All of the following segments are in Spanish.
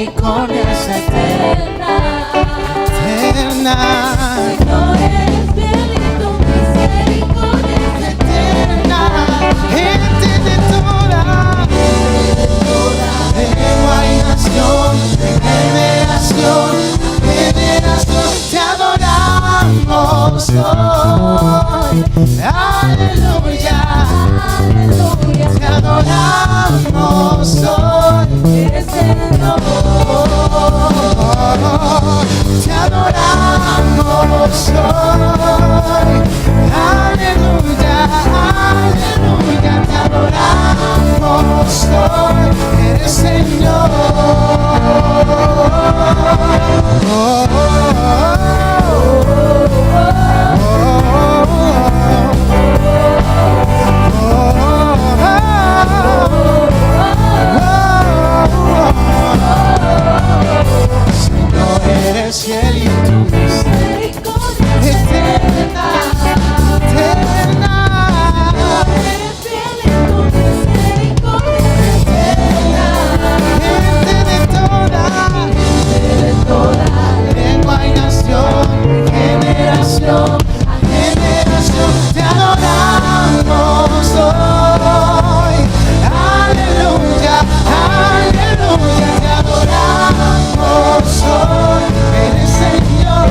misericordia es eterna. Eterna. Señor, eres fiel y tu misericordia es eterna. Gente de toda lengua y nación, de generación, generación, te adoramos hoy. Aleluya, Aleluya. te adoramos hoy. Eres Señor. Te adoramos hoy. Aleluya, aleluya, te adoramos hoy. Eres Señor. Señor, eres fiel y tu Misericordia es eterna, eterna. Eres fiel y tu misericordia es eterna. Gente de toda lengua y nación, generación a generación, te adoramos hoy. Aleluya, aleluya, te adoramos hoy. Eres Señor,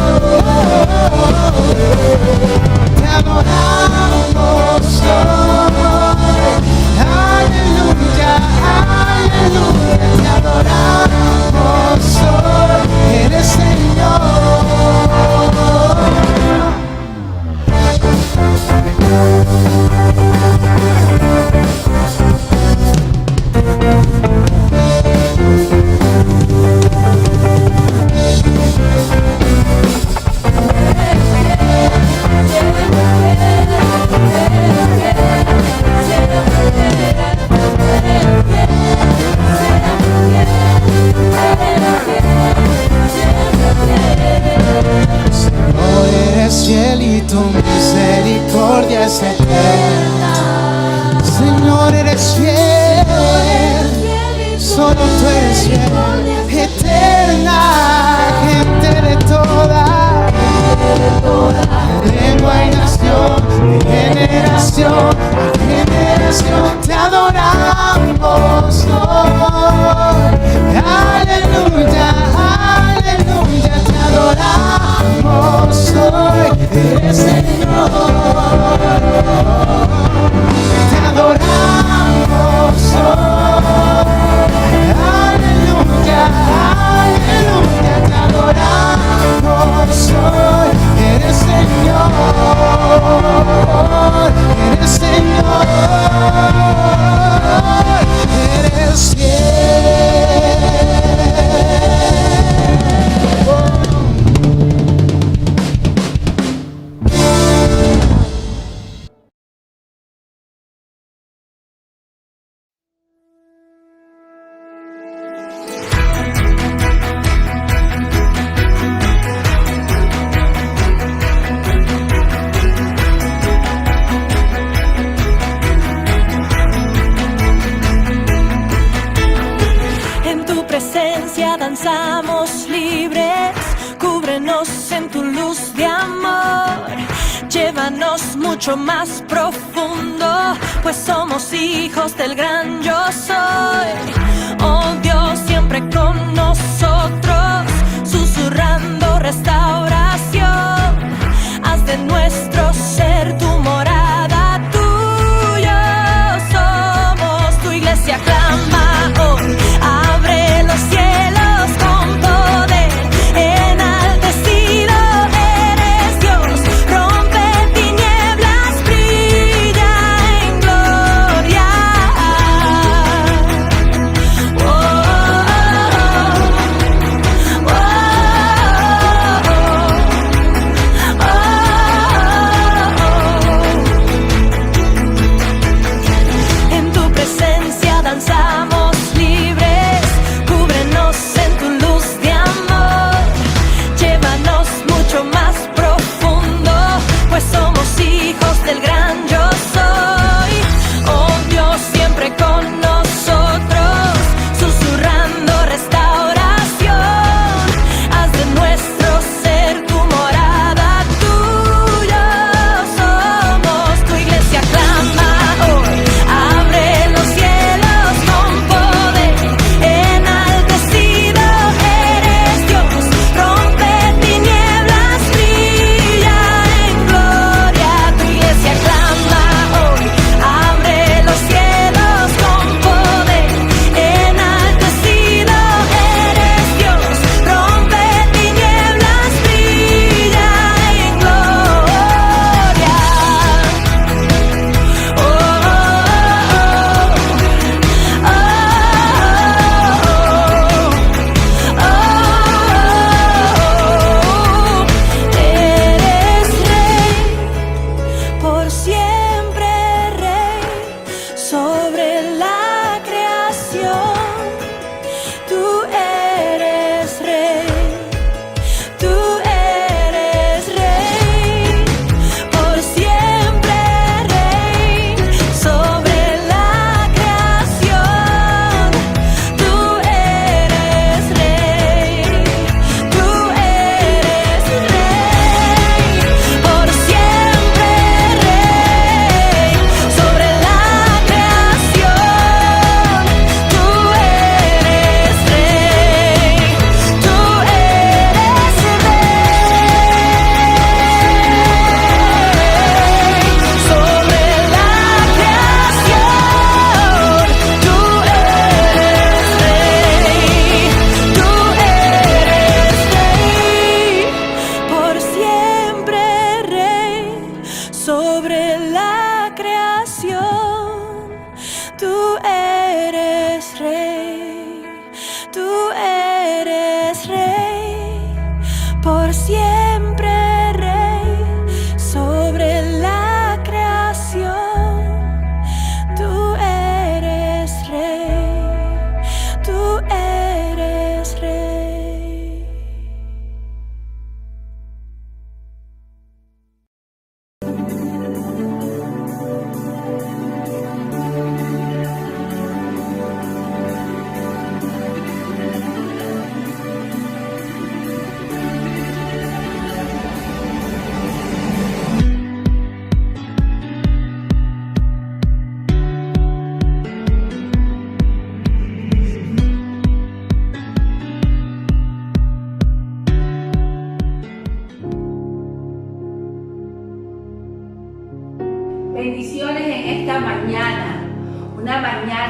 te adoramos hoy. Aleluya, aleluya, te adoramos hoy. Eres Señor. Señor, eres fiel y tu misericordia es eterna. Señor, eres fiel, solo tú eres fiel, eterna. Gente de toda lengua y nación, de generación a generación, te adoramos hoy. Aleluya, aleluya, te adoramos hoy. Eres Señor, te adoramos hoy. Aleluya, aleluya, te adoramos hoy. Eres Señor, eres Señor, eres danzamos libres, cúbrenos en tu luz de amor, llévanos mucho más profundo, pues somos hijos del gran yo soy. Oh Dios, siempre con nosotros, susurrando restauración, haz de nuestro ser tu morada, tuyo somos, tu iglesia clama hoy, abre los cielos con poder, enaltecido eres Dios, rompe tinieblas, brilla en gloria. Oh, oh, oh.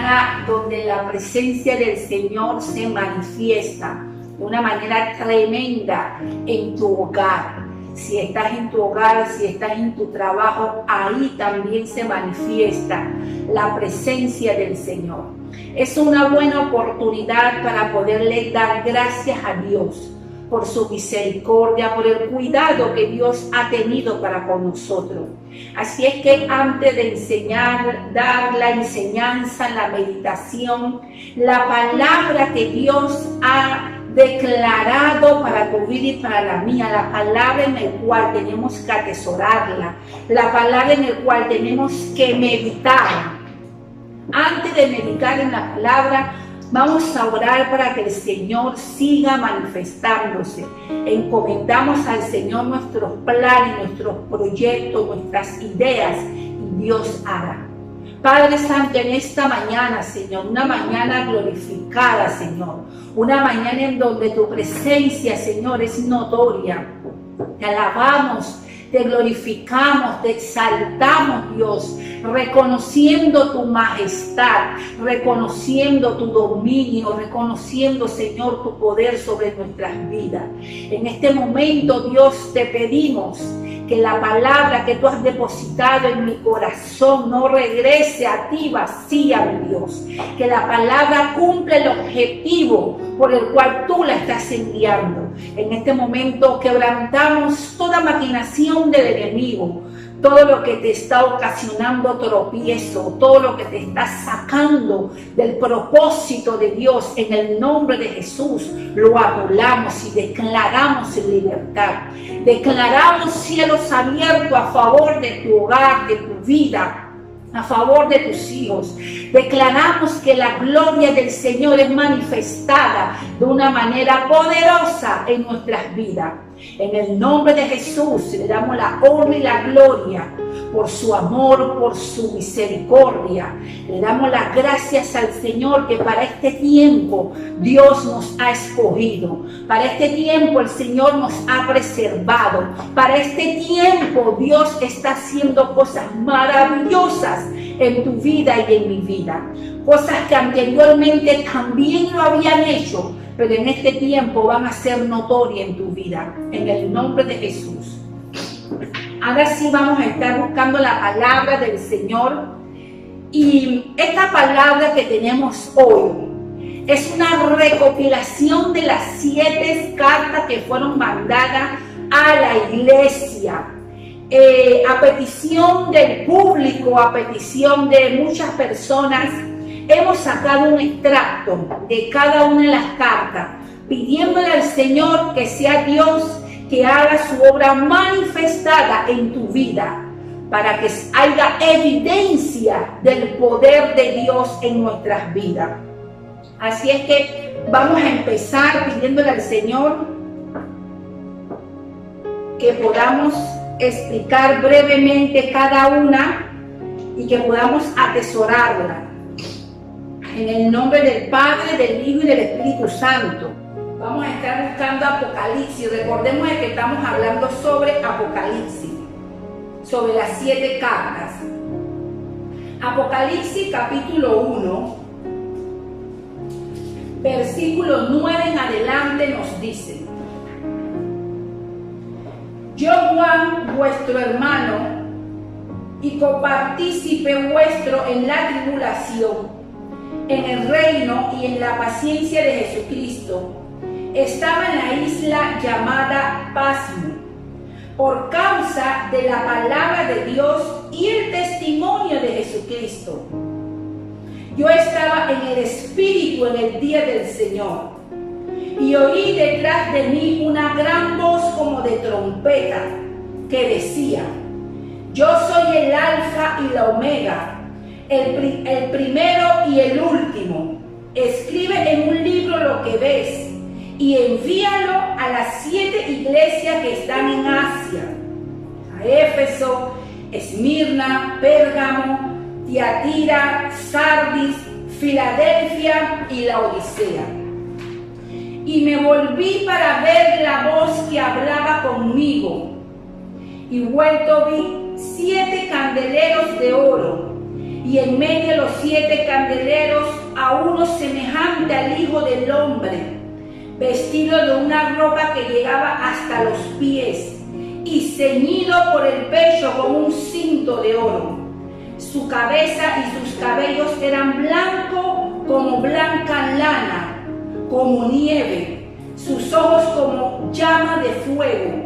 mañana donde la presencia del Señor se manifiesta de una manera tremenda en tu hogar. Si estás en tu hogar, si estás en tu trabajo, ahí también se manifiesta la presencia del Señor. Es una buena oportunidad para poderle dar gracias a Dios por su misericordia, por el cuidado que Dios ha tenido para con nosotros. Así es que antes de enseñar, dar la enseñanza, la meditación, la palabra que Dios ha declarado para tu vida y para la mía, la palabra en el cual tenemos que atesorarla, la palabra en el cual tenemos que meditar. Antes de meditar en la palabra, vamos a orar para que el Señor siga manifestándose. Encomendamos al Señor nuestros planes, nuestros proyectos, nuestras ideas, y Dios hará. Padre Santo, en esta mañana, Señor, una mañana glorificada, Señor, una mañana en donde tu presencia, Señor, es notoria. Te alabamos, te glorificamos, te exaltamos, Dios, reconociendo tu majestad, reconociendo tu dominio, reconociendo, Señor, tu poder sobre nuestras vidas. En este momento, Dios, te pedimos que la palabra que tú has depositado en mi corazón no regrese a ti vacía, mi Dios. Que la palabra cumpla el objetivo por el cual tú la estás enviando. En este momento quebrantamos toda maquinación del enemigo, todo lo que te está ocasionando tropiezo, todo lo que te está sacando del propósito de Dios, en el nombre de Jesús, lo anulamos y declaramos en libertad. Declaramos cielos abiertos a favor de tu hogar, de tu vida, a favor de tus hijos. Declaramos que la gloria del Señor es manifestada de una manera poderosa en nuestras vidas. En el nombre de Jesús le damos la honra y la gloria por su amor, por su misericordia. Le damos las gracias al Señor que para este tiempo Dios nos ha escogido. Para este tiempo el Señor nos ha preservado. Para este tiempo Dios está haciendo cosas maravillosas en tu vida y en mi vida. Cosas que anteriormente también lo habían hecho, pero en este tiempo van a ser notorias en tu vida, en el nombre de Jesús. Ahora sí vamos a estar buscando la palabra del Señor, y esta palabra que tenemos hoy es una recopilación de las 7 cartas que fueron mandadas a la iglesia, a petición del público, a petición de muchas personas. Hemos sacado un extracto de cada una de las cartas, pidiéndole al Señor que sea Dios que haga su obra manifestada en tu vida, para que haya evidencia del poder de Dios en nuestras vidas. Así es que vamos a empezar pidiéndole al Señor que podamos explicar brevemente cada una y que podamos atesorarla. En el nombre del Padre, del Hijo y del Espíritu Santo. Vamos a estar buscando Apocalipsis. Recordemos que estamos hablando sobre Apocalipsis, sobre las 7 cartas. Apocalipsis capítulo 1, versículo 9 en adelante nos dice: Yo, Juan, vuestro hermano y copartícipe vuestro en la tribulación, en el reino y en la paciencia de Jesucristo, estaba en la isla llamada Pasmo, por causa de la palabra de Dios y el testimonio de Jesucristo. Yo estaba en el Espíritu en el día del Señor, y oí detrás de mí una gran voz como de trompeta, que decía: Yo soy el Alfa y la Omega, el primero y el último. Escribe en un libro lo que ves y envíalo a las 7 iglesias que están en Asia: a Éfeso, Esmirna, Pérgamo, Tiatira, Sardis, Filadelfia y Laodicea. Y me volví para ver la voz que hablaba conmigo, y vuelto vi 7 candeleros de oro, y en medio de los 7 candeleros a uno semejante al Hijo del Hombre, vestido de una ropa que llegaba hasta los pies y ceñido por el pecho con un cinto de oro. Su cabeza y sus cabellos eran blancos como blanca lana, como nieve, sus ojos como llama de fuego,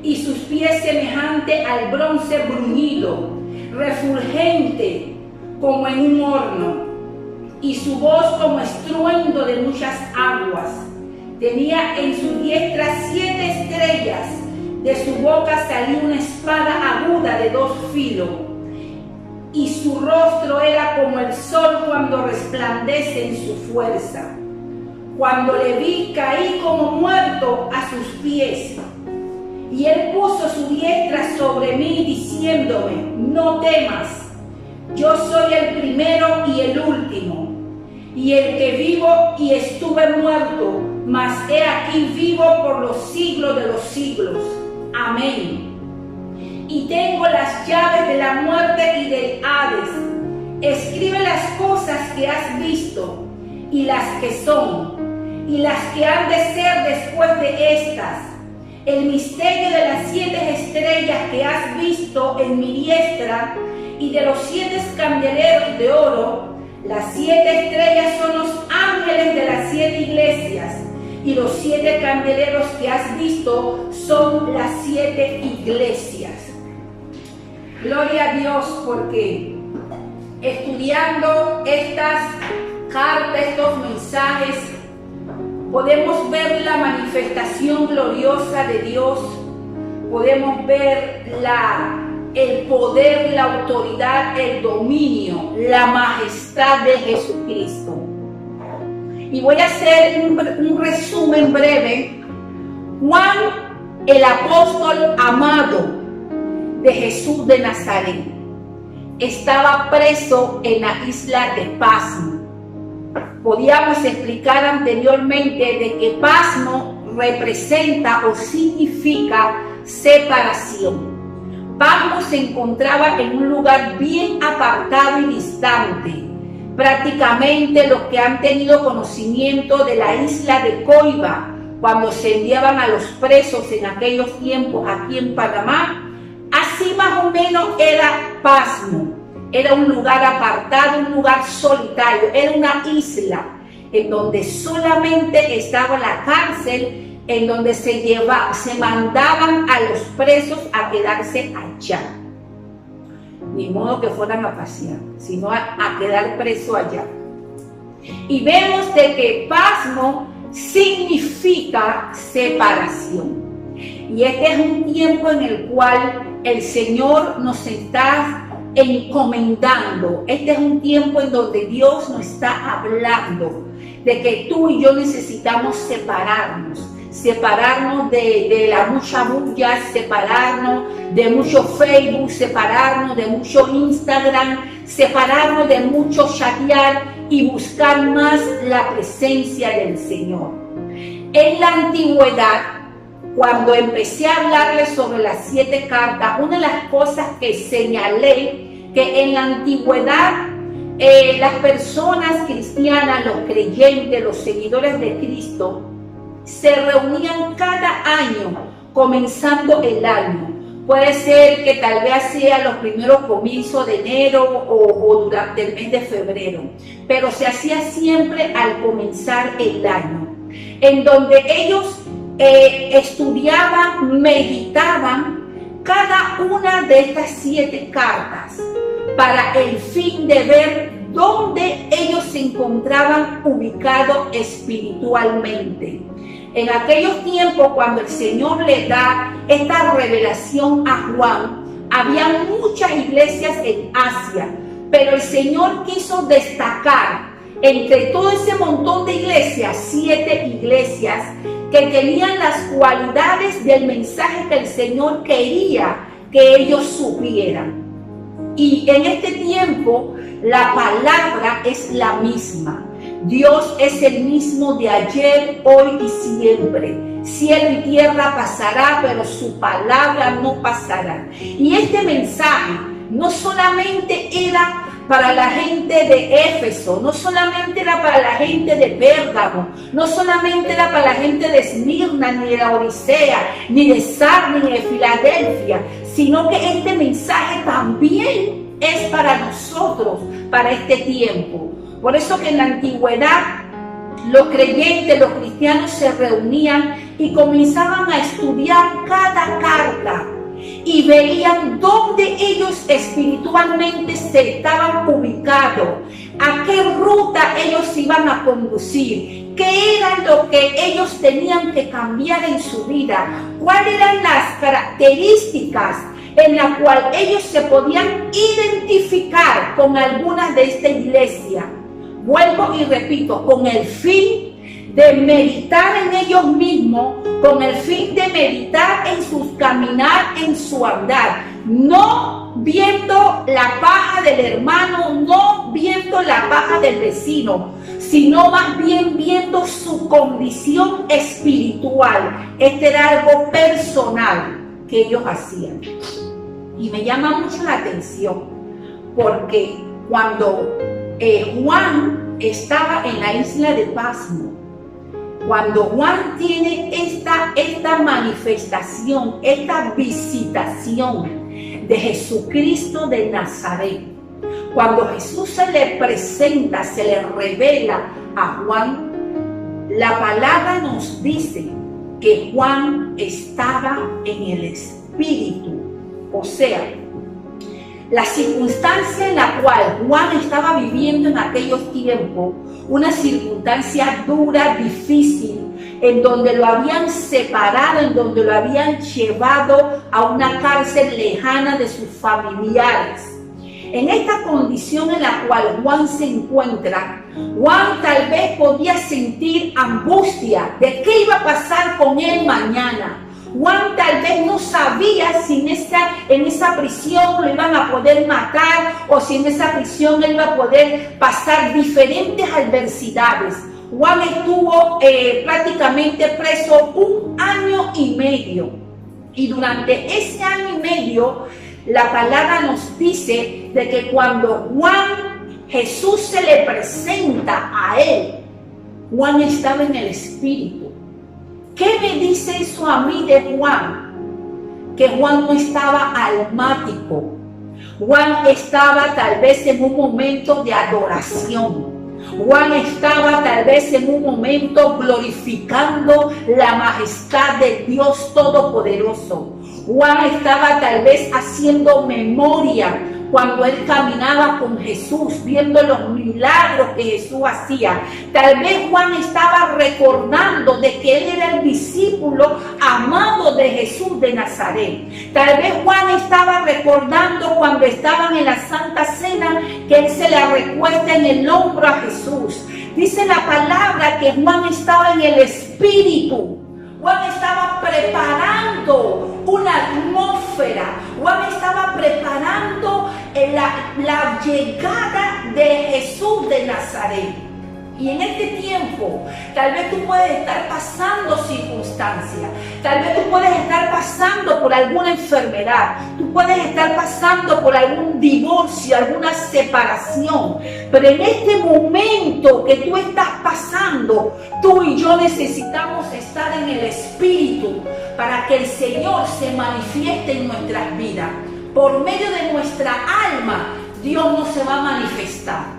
y sus pies semejante al bronce bruñido, refulgente como en un horno, y su voz como estruendo de muchas aguas. Tenía en su diestra 7 estrellas, de su boca salía una espada aguda de 2 filos, y su rostro era como el sol cuando resplandece en su fuerza. Cuando le vi, caí como muerto a sus pies. Y él puso su diestra sobre mí, diciéndome: no temas, yo soy el primero y el último, y el que vivo y estuve muerto, mas he aquí vivo por los siglos de los siglos. Amén. Y tengo las llaves de la muerte y del Hades. Escribe las cosas que has visto, y las que son, y las que han de ser después de estas. El misterio de las 7 estrellas que has visto en mi diestra, y de los 7 candeleros de oro. Las 7 estrellas son los ángeles de las 7 iglesias, y los 7 candeleros que has visto son las 7 iglesias. Gloria a Dios, porque estudiando estas cartas, estos mensajes, podemos ver la manifestación gloriosa de Dios, podemos ver el poder, la autoridad, el dominio, la majestad de Jesucristo. Y voy a hacer un resumen breve. Juan, el apóstol amado de Jesús de Nazaret, estaba preso en la isla de Pasmo. Podíamos explicar anteriormente de que Pasmo representa o significa separación. Pasmo se encontraba en un lugar bien apartado y distante. Prácticamente los que han tenido conocimiento de la isla de Coiba, cuando se enviaban a los presos en aquellos tiempos aquí en Panamá, así más o menos era Pasmo. Era un lugar apartado, un lugar solitario, era una isla en donde solamente estaba la cárcel, en donde se mandaban a los presos a quedarse allá. Ni modo que fueran a pasear, sino a quedar preso allá. Y vemos de que Pasmo significa separación. Y este es un tiempo en el cual el Señor nos está encomendando. Este es un tiempo en donde Dios nos está hablando de que tú y yo necesitamos separarnos de la mucha bulla, separarnos de mucho Facebook, separarnos de mucho Instagram, separarnos de mucho chatear y buscar más la presencia del Señor. En la antigüedad, cuando empecé a hablarles sobre las 7 cartas, una de las cosas que señalé, que en la antigüedad las personas cristianas, los creyentes, los seguidores de Cristo, se reunían cada año, comenzando el año. Puede ser que tal vez sea los primeros comienzos de enero o durante el mes de febrero, pero se hacía siempre al comenzar el año, en donde ellos estudiaban, meditaban cada una de estas 7 cartas para el fin de ver dónde ellos se encontraban ubicados espiritualmente. En aquellos tiempos, cuando el Señor le da esta revelación a Juan, había muchas iglesias en Asia, pero el Señor quiso destacar entre todo ese montón de iglesias, 7 iglesias que tenían las cualidades del mensaje que el Señor quería que ellos supieran. Y en este tiempo la palabra es la misma. Dios es el mismo de ayer, hoy y siempre. Cielo y tierra pasará, pero su palabra no pasará. Y este mensaje no solamente era para la gente de Éfeso, no solamente era para la gente de Pérgamo, no solamente era para la gente de Esmirna, ni de la Odisea, ni de Sardis, ni de Filadelfia, sino que este mensaje también es para nosotros, para este tiempo. Por eso que en la antigüedad los creyentes, los cristianos se reunían y comenzaban a estudiar cada carta y veían dónde ellos espiritualmente se estaban ubicados, a qué ruta ellos iban a conducir, qué era lo que ellos tenían que cambiar en su vida, cuáles eran las características en las cuales ellos se podían identificar con algunas de esta iglesia. Vuelvo y repito, con el fin de meditar en ellos mismos, con el fin de meditar en su caminar, en su andar, no viendo la paja del hermano, no viendo la paja del vecino, sino más bien viendo su condición espiritual. Este era algo personal que ellos hacían. Y me llama mucho la atención, porque cuando Juan estaba en la isla de Pasmo, cuando Juan tiene esta manifestación, esta visitación de Jesucristo de Nazaret, cuando Jesús se le presenta, se le revela a Juan, la palabra nos dice que Juan estaba en el Espíritu. O sea, la circunstancia en la cual Juan estaba viviendo en aquellos tiempos, una circunstancia dura, difícil, en donde lo habían separado, en donde lo habían llevado a una cárcel lejana de sus familiares. En esta condición en la cual Juan se encuentra, Juan tal vez podía sentir angustia de qué iba a pasar con él mañana. Juan tal vez no sabía si en esa prisión lo iban a poder matar o si en esa prisión él iba a poder pasar diferentes adversidades. Juan estuvo prácticamente preso 1 año y medio. Y durante ese año y medio, la palabra nos dice de que cuando Jesús se le presenta a él, Juan estaba en el Espíritu. ¿Qué me dice eso a mí de Juan? Que Juan no estaba almático. Juan estaba tal vez en un momento de adoración. Juan estaba tal vez en un momento glorificando la majestad de Dios Todopoderoso. Juan estaba tal vez haciendo memoria cuando él caminaba con Jesús, viendo los milagros que Jesús hacía. Tal vez Juan estaba recordando de que él era el discípulo amado de Jesús de Nazaret. Tal vez Juan estaba recordando cuando estaban en la Santa Cena que él se le recuesta en el hombro a Jesús. Dice la palabra que Juan estaba en el Espíritu. Juan estaba preparando una atmósfera. Juan estaba preparando la llegada de Jesús de Nazaret. Y en este tiempo, tal vez tú puedes estar pasando circunstancias, tal vez tú puedes estar pasando por alguna enfermedad, tú puedes estar pasando por algún divorcio, alguna separación, pero en este momento que tú estás pasando, tú y yo necesitamos estar en el Espíritu para que el Señor se manifieste en nuestras vidas. Por medio de nuestra alma, Dios no se va a manifestar.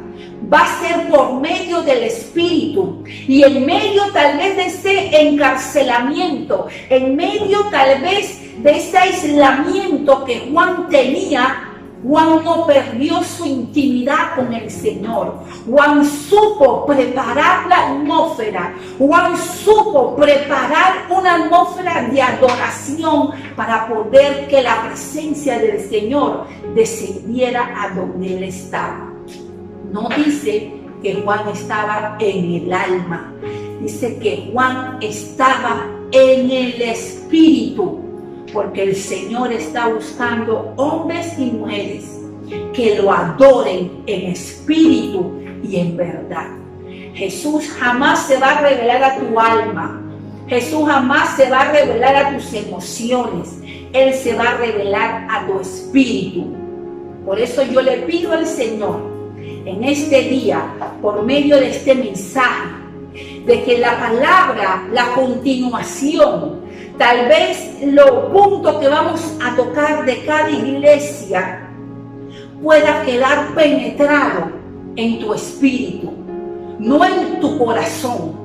Va a ser por medio del Espíritu. Y en medio tal vez de ese encarcelamiento, en medio tal vez de ese aislamiento que Juan tenía, Juan no perdió su intimidad con el Señor. Juan supo preparar la atmósfera. Juan supo preparar una atmósfera de adoración para poder que la presencia del Señor descendiera a donde él estaba. No dice que Juan estaba en el alma, dice que Juan estaba en el Espíritu, porque el Señor está buscando hombres y mujeres que lo adoren en espíritu y en verdad. Jesús jamás se va a revelar a tu alma, Jesús jamás se va a revelar a tus emociones, Él se va a revelar a tu espíritu. Por eso yo le pido al Señor en este día, por medio de este mensaje, de que la palabra, la continuación, tal vez los puntos que vamos a tocar de cada iglesia pueda quedar penetrado en tu espíritu, no en tu corazón.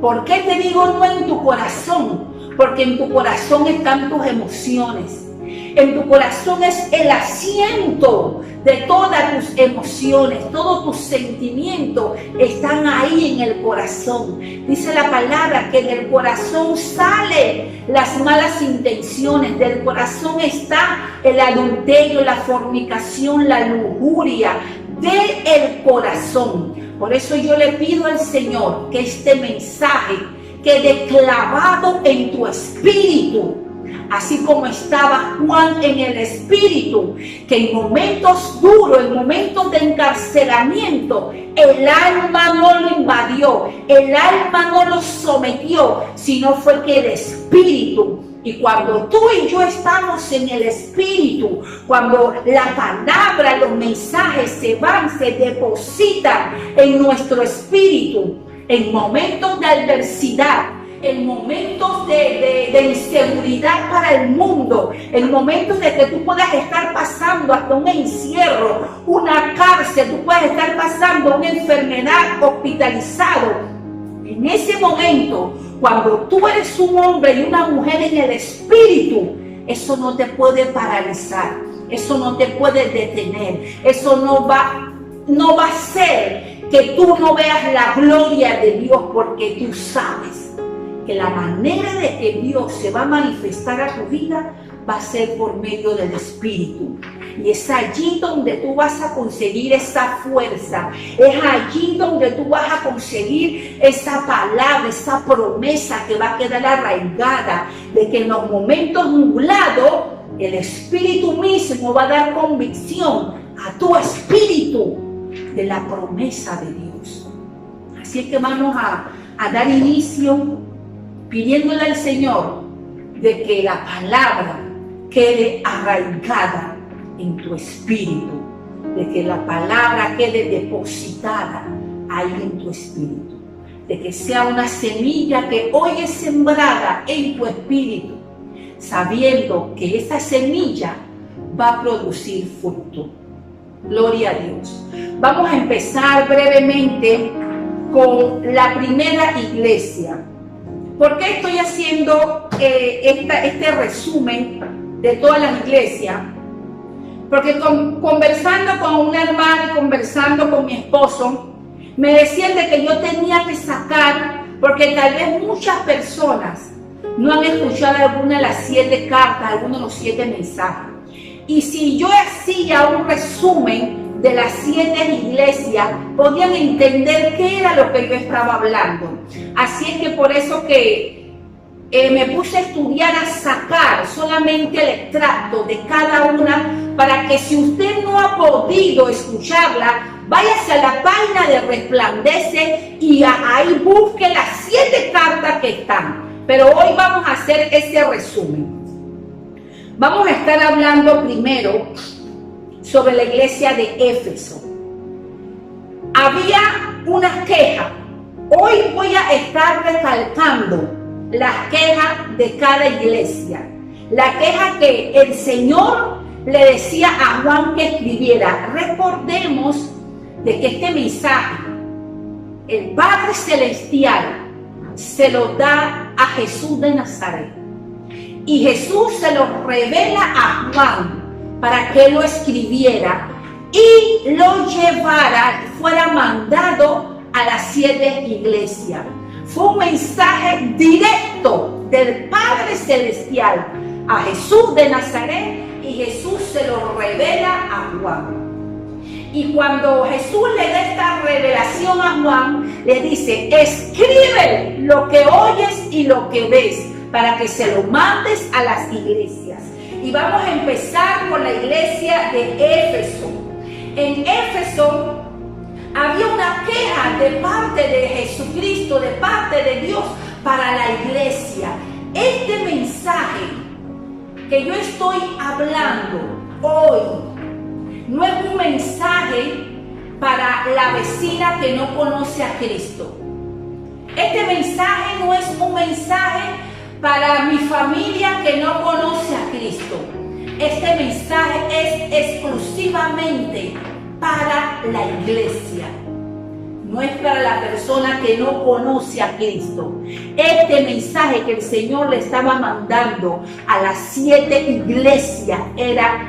¿Por qué te digo no en tu corazón? Porque en tu corazón están tus emociones. En tu corazón es el asiento de todas tus emociones, todos tus sentimientos están ahí en el corazón. Dice la palabra que del corazón salen las malas intenciones, del corazón está el adulterio, la fornicación, la lujuria, del corazón. Por eso yo le pido al Señor que este mensaje quede clavado en tu espíritu, así como estaba Juan en el espíritu, que en momentos duros, en momentos de encarcelamiento, el alma no lo invadió, el alma no lo sometió, sino fue que el espíritu. Y cuando tú y yo estamos en el espíritu, cuando la palabra, los mensajes se van, se depositan en nuestro espíritu, en momentos de adversidad, en momentos de inseguridad para el mundo, en momentos de que tú puedas estar pasando hasta un encierro, una cárcel, tú puedes estar pasando una enfermedad, hospitalizado. En ese momento, cuando tú eres un hombre y una mujer en el espíritu, eso no te puede paralizar, eso no te puede detener, eso no va a hacer que tú no veas la gloria de Dios, porque tú sabes que la manera de que Dios se va a manifestar a tu vida va a ser por medio del Espíritu. Y es allí donde tú vas a conseguir esa fuerza, es allí donde tú vas a conseguir esa palabra, esa promesa que va a quedar arraigada, de que en los momentos nublados el Espíritu mismo va a dar convicción a tu espíritu de la promesa de Dios. Así es que vamos a dar inicio pidiéndole al Señor de que la palabra quede arraigada en tu espíritu, de que la palabra quede depositada ahí en tu espíritu, de que sea una semilla que hoy es sembrada en tu espíritu, sabiendo que esa semilla va a producir fruto. Gloria a Dios. Vamos a empezar brevemente con la primera iglesia. ¿Por qué estoy haciendo este resumen de todas las iglesias? Porque conversando con una hermana y conversando con mi esposo, me decían de que yo tenía que sacar, porque tal vez muchas personas no han escuchado alguna de las 7 cartas, algunos de los 7 mensajes. Y si yo hacía un resumen de las 7 iglesias, podían entender qué era lo que yo estaba hablando. Así es que por eso que me puse a estudiar, a sacar solamente el extracto de cada una, para que si usted no ha podido escucharla, váyase a la página de Resplandece y ahí busque las 7 cartas que están. Pero hoy vamos a hacer ese resumen. Vamos a estar hablando primero sobre la iglesia de Éfeso. Había una queja. Hoy voy a estar recalcando las quejas de cada iglesia. La queja que el Señor le decía a Juan que escribiera. Recordemos de que este mensaje, el Padre Celestial se lo da a Jesús de Nazaret. Y Jesús se lo revela a Juan para que lo escribiera y lo llevara, fuera mandado a las 7 iglesias. Fue un mensaje directo del Padre Celestial a Jesús de Nazaret, y Jesús se lo revela a Juan. Y cuando Jesús le da esta revelación a Juan, le dice: escribe lo que oyes y lo que ves, para que se lo mandes a las iglesias. Y vamos a empezar con la iglesia de Éfeso. En Éfeso había una queja de parte de Jesucristo, de parte de Dios para la iglesia. Este mensaje que yo estoy hablando hoy no es un mensaje para la vecina que no conoce a Cristo. Este mensaje no es un mensaje para mi familia que no conoce a Cristo. Este mensaje es exclusivamente para la iglesia. No es para la persona que no conoce a Cristo. Este mensaje que el Señor le estaba mandando a las 7 iglesias era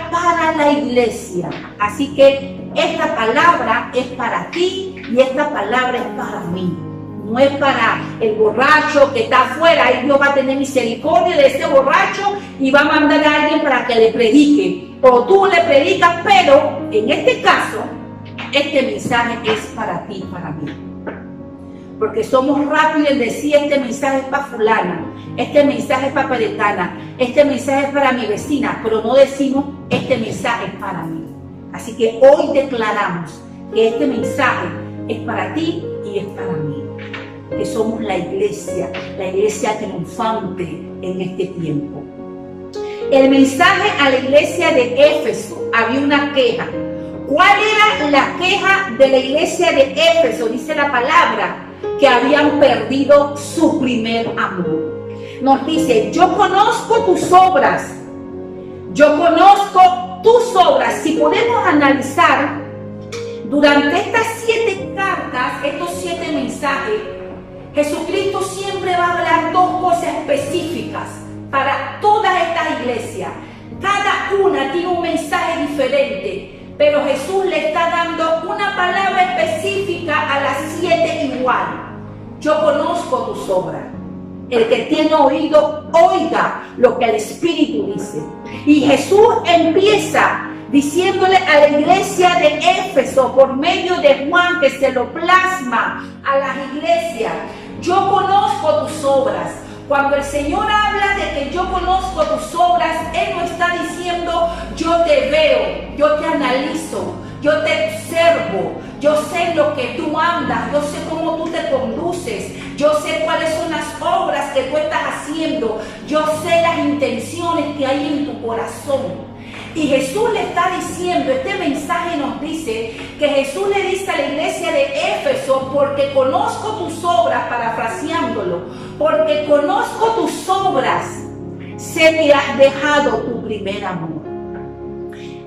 para la iglesia. Así que esta palabra es para ti y esta palabra es para mí. No es para el borracho que está afuera. Y Dios va a tener misericordia de ese borracho y va a mandar a alguien para que le predique. O tú le predicas, pero en este caso, este mensaje es para ti y para mí. Porque somos rápidos en decir: este mensaje es para fulana, este mensaje es para peretana, este mensaje es para mi vecina, pero no decimos: este mensaje es para mí. Así que hoy declaramos que este mensaje es para ti y es para mí. Que somos la iglesia triunfante en este tiempo. El mensaje a la iglesia de Éfeso, había una queja. ¿Cuál era la queja de la iglesia de Éfeso? Dice la palabra que habían perdido su primer amor. Nos dice: yo conozco tus obras. Yo conozco tus obras. Si podemos analizar durante estas 7 cartas, estos 7 mensajes, Jesucristo siempre va a hablar 2 cosas específicas para todas estas iglesias. Cada una tiene un mensaje diferente. Pero Jesús le está dando una palabra específica a las 7 igual. Yo conozco tus obras. El que tiene oído, oiga lo que el Espíritu dice. Y Jesús empieza diciéndole a la iglesia de Éfeso, por medio de Juan, que se lo plasma a las iglesias: yo conozco tus obras. Cuando el Señor habla de que yo conozco tus obras, Él no está diciendo: yo te veo, yo te analizo, yo te observo, yo sé lo que tú andas, yo sé cómo tú te conduces, yo sé cuáles son las obras que tú estás haciendo, yo sé las intenciones que hay en tu corazón. Y Jesús le está diciendo, este mensaje nos dice que Jesús le dice a la iglesia de Éfeso: porque conozco tus obras, parafraseándolo, porque conozco tus obras, sé que has dejado tu primer amor.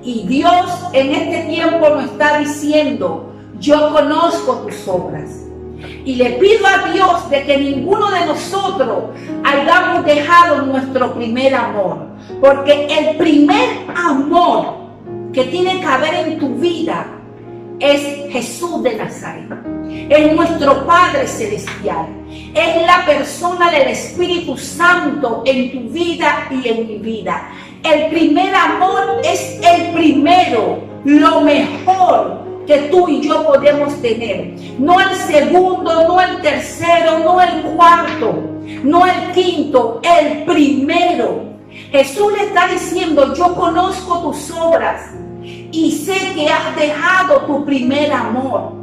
Y Dios en este tiempo nos está diciendo: yo conozco tus obras. Y le pido a Dios de que ninguno de nosotros hayamos dejado nuestro primer amor. Porque el primer amor que tiene que haber en tu vida es Jesús de Nazaret. Es nuestro Padre Celestial. Es la persona del Espíritu Santo en tu vida y en mi vida. El primer amor es el primero, lo mejor que tú y yo podemos tener. No el segundo, no el tercero, no el cuarto, no el quinto, el primero. Jesús le está diciendo: yo conozco tus obras y sé que has dejado tu primer amor.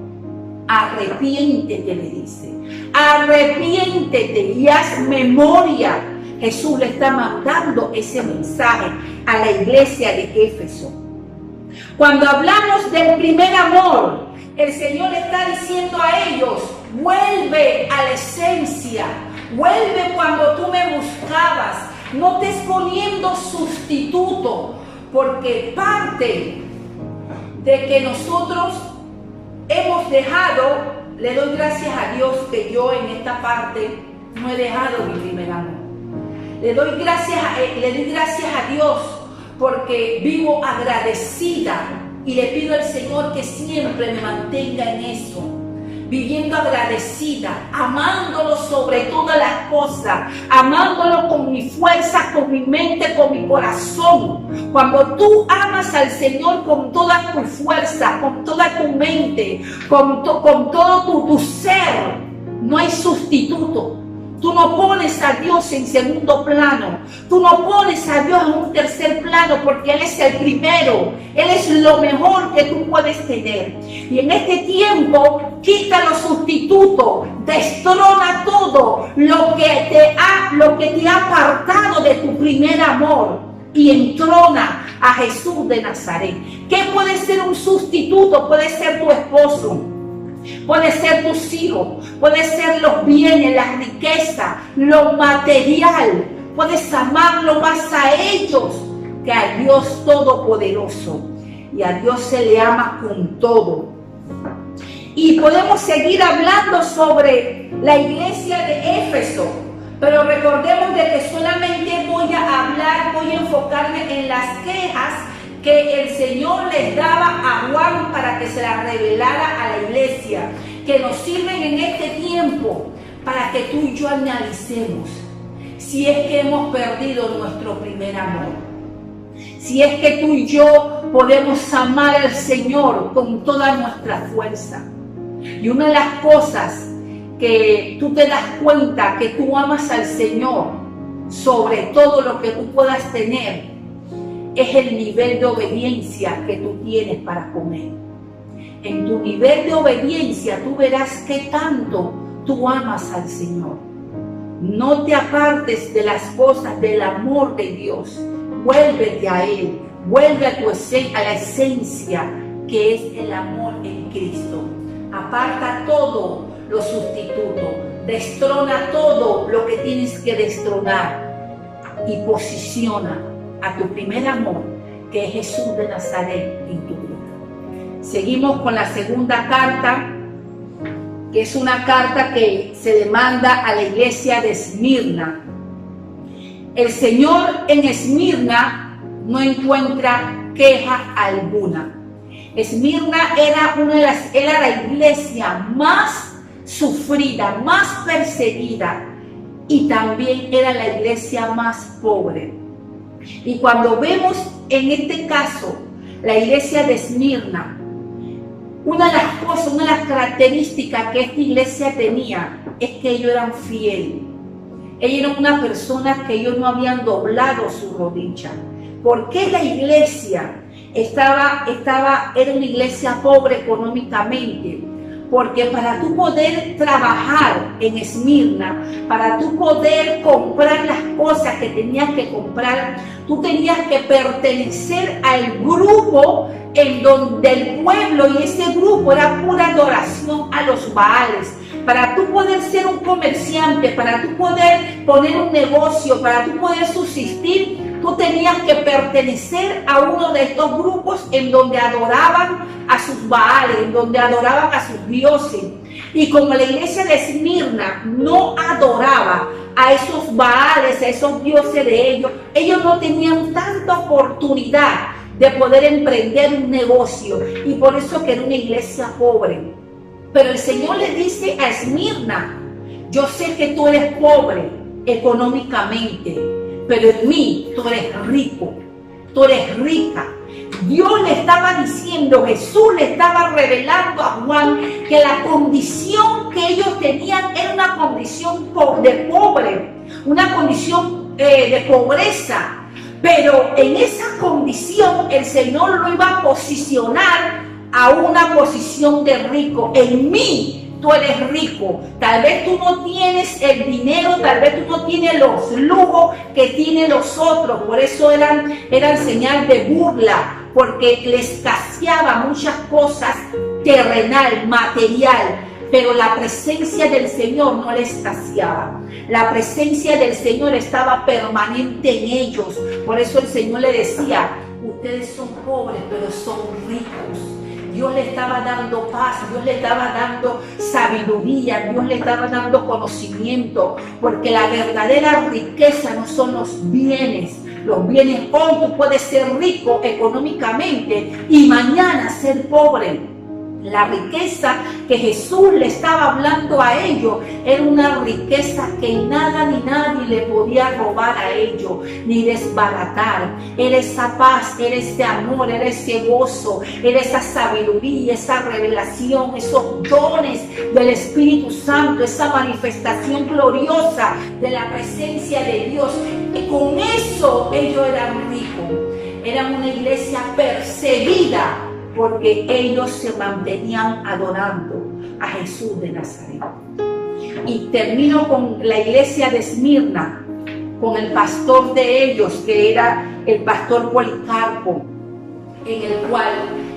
Arrepiéntete, le dice. Arrepiéntete y haz memoria. Jesús le está mandando ese mensaje a la iglesia de Éfeso. Cuando hablamos del primer amor, el Señor le está diciendo a ellos: vuelve a la esencia, vuelve cuando tú me buscabas, no estés poniendo sustituto, porque parte de que nosotros hemos dejado, le doy gracias a Dios que yo en esta parte no he dejado mi primer amor. Le doy gracias a Dios porque vivo agradecida y le pido al Señor que siempre me mantenga en eso, viviendo agradecida, amándolo sobre todas las cosas, amándolo con mi fuerza, con mi mente, con mi corazón. Cuando tú amas al Señor con toda tu fuerza, con toda tu mente, con todo tu ser, no hay sustituto. Tú no pones a Dios en segundo plano. Tú no pones a Dios en un tercer plano, porque Él es el primero. Él es lo mejor que tú puedes tener. Y en este tiempo, quita los sustitutos. Destrona todo lo que te ha apartado de tu primer amor. Y entrona a Jesús de Nazaret. ¿Qué puede ser un sustituto? Puede ser tu esposo, puede ser tus hijos, puede ser los bienes, la riqueza, lo material. Puedes amarlo más a ellos que a Dios Todopoderoso. Y a Dios se le ama con todo. Y podemos seguir hablando sobre la iglesia de Éfeso, pero recordemos de que solamente voy a enfocarme en las quejas que el Señor les daba a Juan para que se las revelara a la iglesia, que nos sirven en este tiempo para que tú y yo analicemos si es que hemos perdido nuestro primer amor, si es que tú y yo podemos amar al Señor con toda nuestra fuerza. Y una de las cosas que tú te das cuenta que tú amas al Señor sobre todo lo que tú puedas tener es el nivel de obediencia que tú tienes para con Él. En tu nivel de obediencia tú verás qué tanto tú amas al Señor. No te apartes de las cosas del amor de Dios. Vuélvete a Él. Vuelve a la esencia que es el amor en Cristo. Aparta todo lo sustituto. Destrona todo lo que tienes que destronar. Y posiciona a tu primer amor, que es Jesús de Nazaret, en tu vida. Seguimos con la segunda carta, que es una carta que se le manda a la iglesia de Esmirna. El Señor en Esmirna no encuentra queja alguna. Esmirna era la iglesia más sufrida, más perseguida, y también era la iglesia más pobre. Y cuando vemos en este caso la iglesia de Esmirna, una de las cosas, una de las características que esta iglesia tenía es que ellos eran fieles. Ellos eran una persona que ellos no habían doblado su rodilla. ¿Por qué la iglesia era una iglesia pobre económicamente? Porque para tú poder trabajar en Esmirna, para tú poder comprar las cosas que tenías que comprar, tú tenías que pertenecer al grupo del pueblo, y ese grupo era pura adoración a los Baales. Para tú poder ser un comerciante, para tú poder poner un negocio, para tú poder subsistir, tú tenías que pertenecer a uno de estos grupos en donde adoraban a sus Baales, en donde adoraban a sus dioses. Y como la iglesia de Esmirna no adoraba a esos Baales, a esos dioses de ellos no tenían tanta oportunidad de poder emprender un negocio, y por eso que era una iglesia pobre. Pero el Señor le dice a Esmirna: yo sé que tú eres pobre económicamente, pero en mí tú eres rico, tú eres rica. Dios le estaba diciendo, Jesús le estaba revelando a Juan que la condición que ellos tenían era una condición de pobre, una condición de pobreza. Pero en esa condición el Señor lo iba a posicionar a una posición de rico. En mí tú eres rico. Tal vez tú no tienes el dinero, tal vez tú no tienes los lujos que tienen los otros. Por eso eran señal de burla, porque les escaseaba muchas cosas terrenal, material. Pero la presencia del Señor no les escaseaba. La presencia del Señor estaba permanente en ellos. Por eso el Señor le decía: ustedes son pobres, pero son ricos. Dios le estaba dando paz, Dios le estaba dando sabiduría, Dios le estaba dando conocimiento, porque la verdadera riqueza no son los bienes. Los bienes, hoy tú puedes ser rico económicamente y mañana ser pobre. La riqueza que Jesús le estaba hablando a ellos era una riqueza que nada ni nadie le podía robar a ellos, ni desbaratar. Era esa paz, era ese amor, era ese gozo, era esa sabiduría, esa revelación, esos dones del Espíritu Santo, esa manifestación gloriosa de la presencia de Dios. Y con eso ellos eran ricos. Eran una iglesia perseguida, porque ellos se mantenían adorando a Jesús de Nazaret. Y termino con la iglesia de Esmirna, con el pastor de ellos, que era el pastor Policarpo, en el cual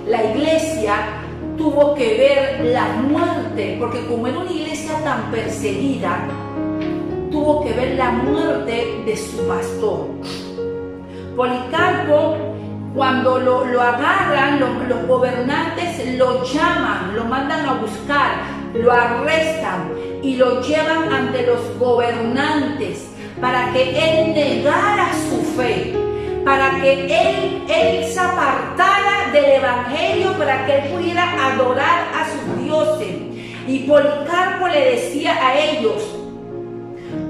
la iglesia tuvo que ver la muerte, porque como era una iglesia tan perseguida, tuvo que ver la muerte de su pastor. Policarpo, cuando lo agarran, los gobernantes lo llaman, lo mandan a buscar, lo arrestan y lo llevan ante los gobernantes para que él negara su fe, para que él se apartara del evangelio, para que él pudiera adorar a sus dioses. Y Policarpo le decía a ellos,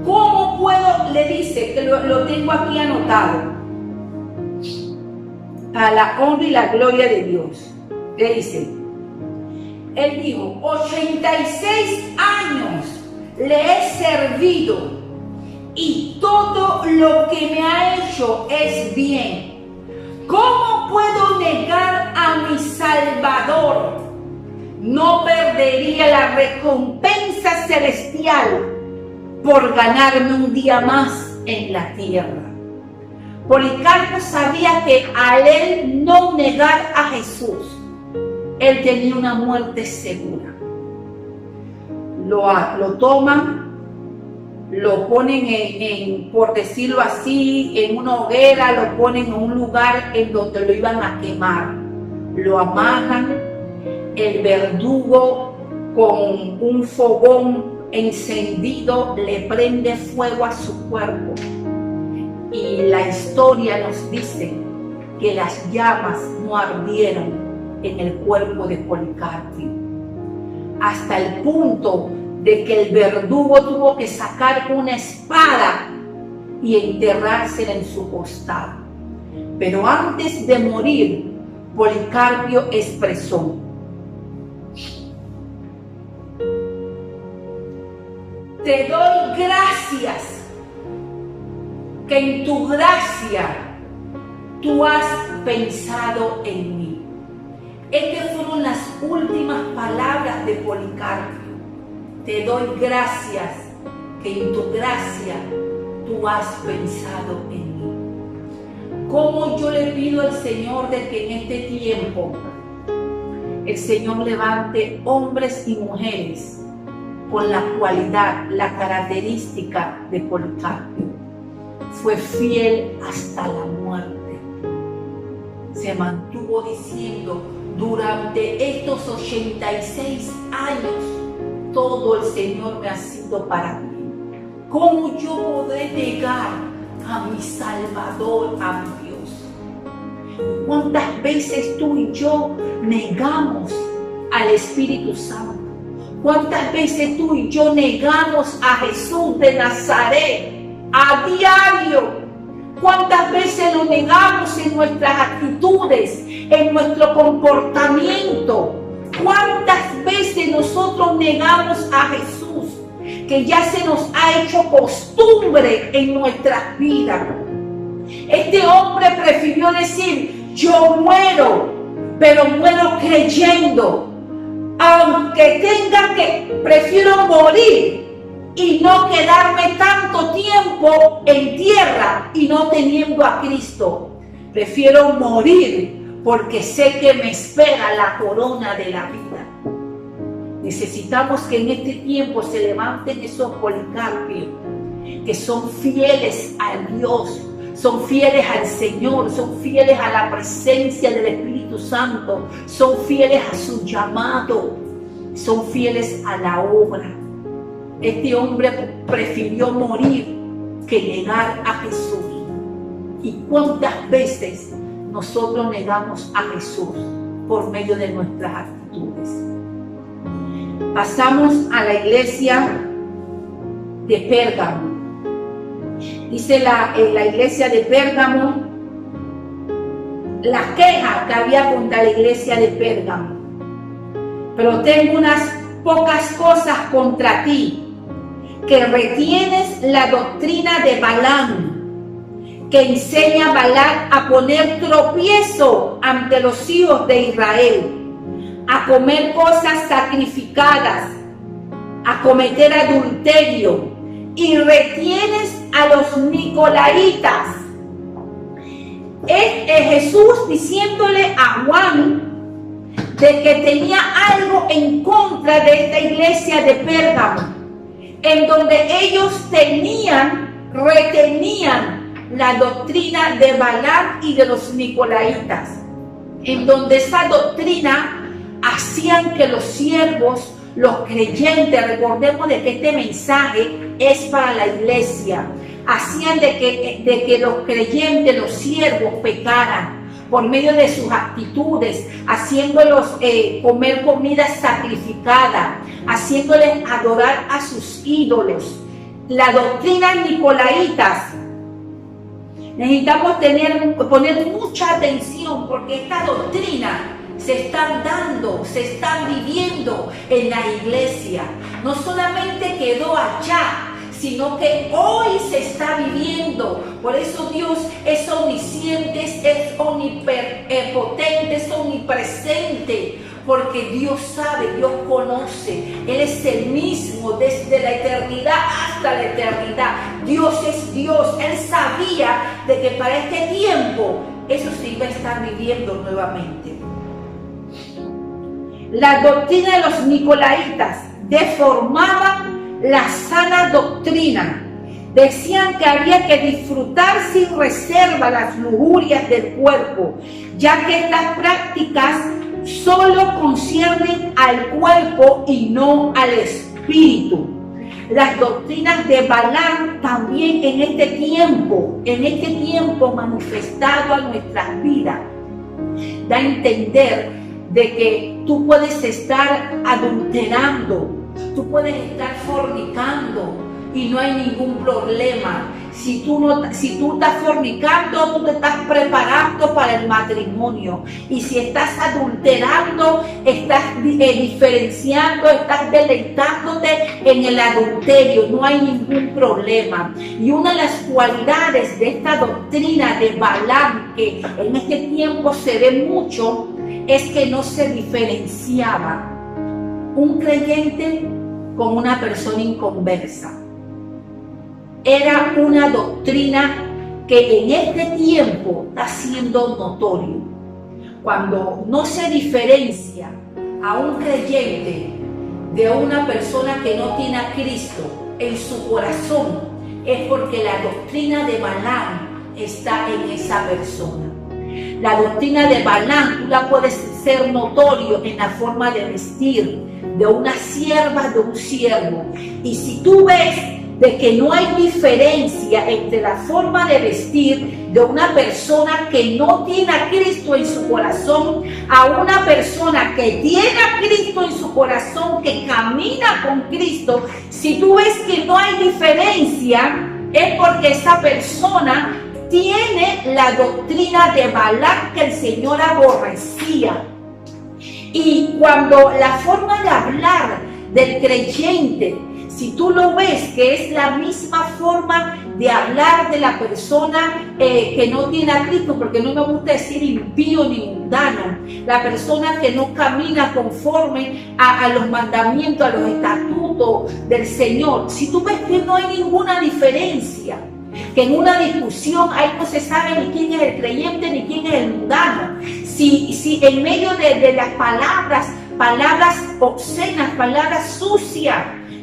¿cómo puedo? Le dice, que lo tengo aquí anotado, a la honra y la gloria de Dios. Le dice, él dijo, 86 años le he servido y todo lo que me ha hecho es bien. ¿Cómo puedo negar a mi Salvador? No perdería la recompensa celestial por ganarme un día más en la tierra. Policarpo sabía que al él no negar a Jesús, él tenía una muerte segura. Lo toman, lo ponen por decirlo así, en una hoguera, lo ponen en un lugar en donde lo iban a quemar. Lo amarran, el verdugo con un fogón encendido le prende fuego a su cuerpo. Y la historia nos dice que las llamas no ardieron en el cuerpo de Policarpo, hasta el punto de que el verdugo tuvo que sacar una espada y enterrársela en su costado. Pero antes de morir, Policarpo expresó: te doy gracias que en tu gracia tú has pensado en mí. Estas fueron las últimas palabras de Policarpo. Te doy gracias que en tu gracia tú has pensado en mí. ¿Cómo yo le pido al Señor de que en este tiempo el Señor levante hombres y mujeres con la cualidad, la característica de Policarpo? Fue fiel hasta la muerte. Se mantuvo diciendo: durante estos 86 años, todo el Señor me ha sido para mí. ¿Cómo yo podré negar a mi Salvador, a mi Dios? ¿Cuántas veces tú y yo negamos al Espíritu Santo? ¿Cuántas veces tú y yo negamos a Jesús de Nazaret a diario? ¿Cuántas veces lo negamos en nuestras actitudes, en nuestro comportamiento? ¿Cuántas veces nosotros negamos a Jesús, que ya se nos ha hecho costumbre en nuestras vidas? Este hombre prefirió decir: yo muero, pero muero creyendo. Aunque prefiero morir y no quedarme tanto tiempo en tierra y no teniendo a Cristo. Prefiero morir porque sé que me espera la corona de la vida. Necesitamos que en este tiempo se levanten esos Policarpos que son fieles a Dios, son fieles al Señor, son fieles a la presencia del Espíritu Santo, son fieles a su llamado, son fieles a la obra. Este hombre prefirió morir que negar a Jesús. ¿Y cuántas veces nosotros negamos a Jesús por medio de nuestras actitudes? Pasamos a la iglesia de Pérgamo. Dice en la iglesia de Pérgamo, la queja que había contra la iglesia de Pérgamo: pero tengo unas pocas cosas contra ti, que retienes la doctrina de Balaam, que enseña a Balac a poner tropiezo ante los hijos de Israel, a comer cosas sacrificadas, a cometer adulterio, y retienes a los nicolaitas. Jesús diciéndole a Juan de que tenía algo en contra de esta iglesia de Pérgamo, en donde ellos retenían la doctrina de Balaam y de los nicolaitas, en donde esa doctrina hacían que los siervos, los creyentes, recordemos de que este mensaje es para la iglesia, hacían de que los creyentes, los siervos pecaran por medio de sus actitudes, haciéndolos comer comida sacrificada, haciéndoles adorar a sus ídolos. La doctrina nicolaitas, necesitamos poner mucha atención, porque esta doctrina se están dando, se están viviendo en la iglesia. No solamente quedó allá, sino que hoy se está viviendo. Por eso Dios es omnisciente, es omnipotente, es omnipresente, porque Dios sabe, Dios conoce. Él es el mismo desde la eternidad hasta la eternidad. Dios es Dios. Él sabía de que para este tiempo eso se iba a estar viviendo nuevamente. La doctrina de los nicolaitas deformaban la sana doctrina. Decían que había que disfrutar sin reserva las lujurias del cuerpo, ya que estas prácticas solo conciernen al cuerpo y no al espíritu. Las doctrinas de Balaam también en este tiempo manifestado a nuestras vidas, da a entender de que tú puedes estar adulterando, tú puedes estar fornicando y no hay ningún problema. Si tú estás fornicando, tú te estás preparando para el matrimonio. Y si estás adulterando, estás diferenciando, estás deleitándote en el adulterio. No hay ningún problema. Y una de las cualidades de esta doctrina de Balaam, que en este tiempo se ve mucho, es que no se diferenciaba un creyente con una persona inconversa. Era una doctrina que en este tiempo está siendo notorio. Cuando no se diferencia a un creyente de una persona que no tiene a Cristo en su corazón, es porque la doctrina de Balaam está en esa persona. La doctrina de Balaam tú la puedes ser notorio en la forma de vestir de una sierva, de un siervo. Y si tú ves de que no hay diferencia entre la forma de vestir de una persona que no tiene a Cristo en su corazón a una persona que tiene a Cristo en su corazón, que camina con Cristo, si tú ves que no hay diferencia, es porque esa persona tiene la doctrina de Balaam que el Señor aborrecía. Y cuando la forma de hablar del creyente, si tú lo ves que es la misma forma de hablar de la persona que no tiene a Cristo, porque no me gusta decir impío ni mundano, la persona que no camina conforme a los mandamientos, a los estatutos del Señor, si tú ves que no hay ninguna diferencia, que en una discusión ahí no se sabe ni quién es el creyente ni quién es el mundano, si en medio de las palabras obscenas, palabras sucias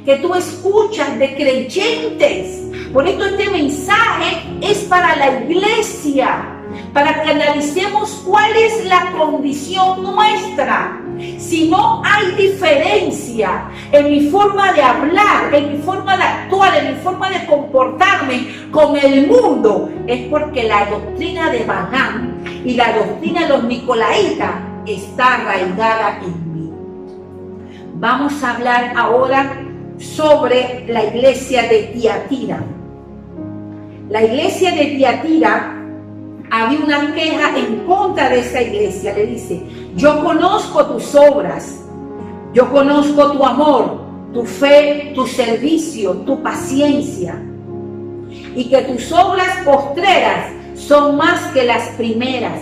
que tú escuchas de creyentes. Por esto este mensaje es para la iglesia, para que analicemos cuál es la condición nuestra. Si no hay diferencia en mi forma de hablar, en mi forma de actuar, en mi forma de comportarme con el mundo, es porque la doctrina de Balaam y la doctrina de los nicolaitas está arraigada en mí. Vamos a hablar ahora sobre la iglesia de Tiatira. La iglesia de Tiatira, había una queja en contra de esa iglesia. Le dice: yo conozco tus obras, yo conozco tu amor, tu fe, tu servicio, tu paciencia, y que tus obras postreras son más que las primeras,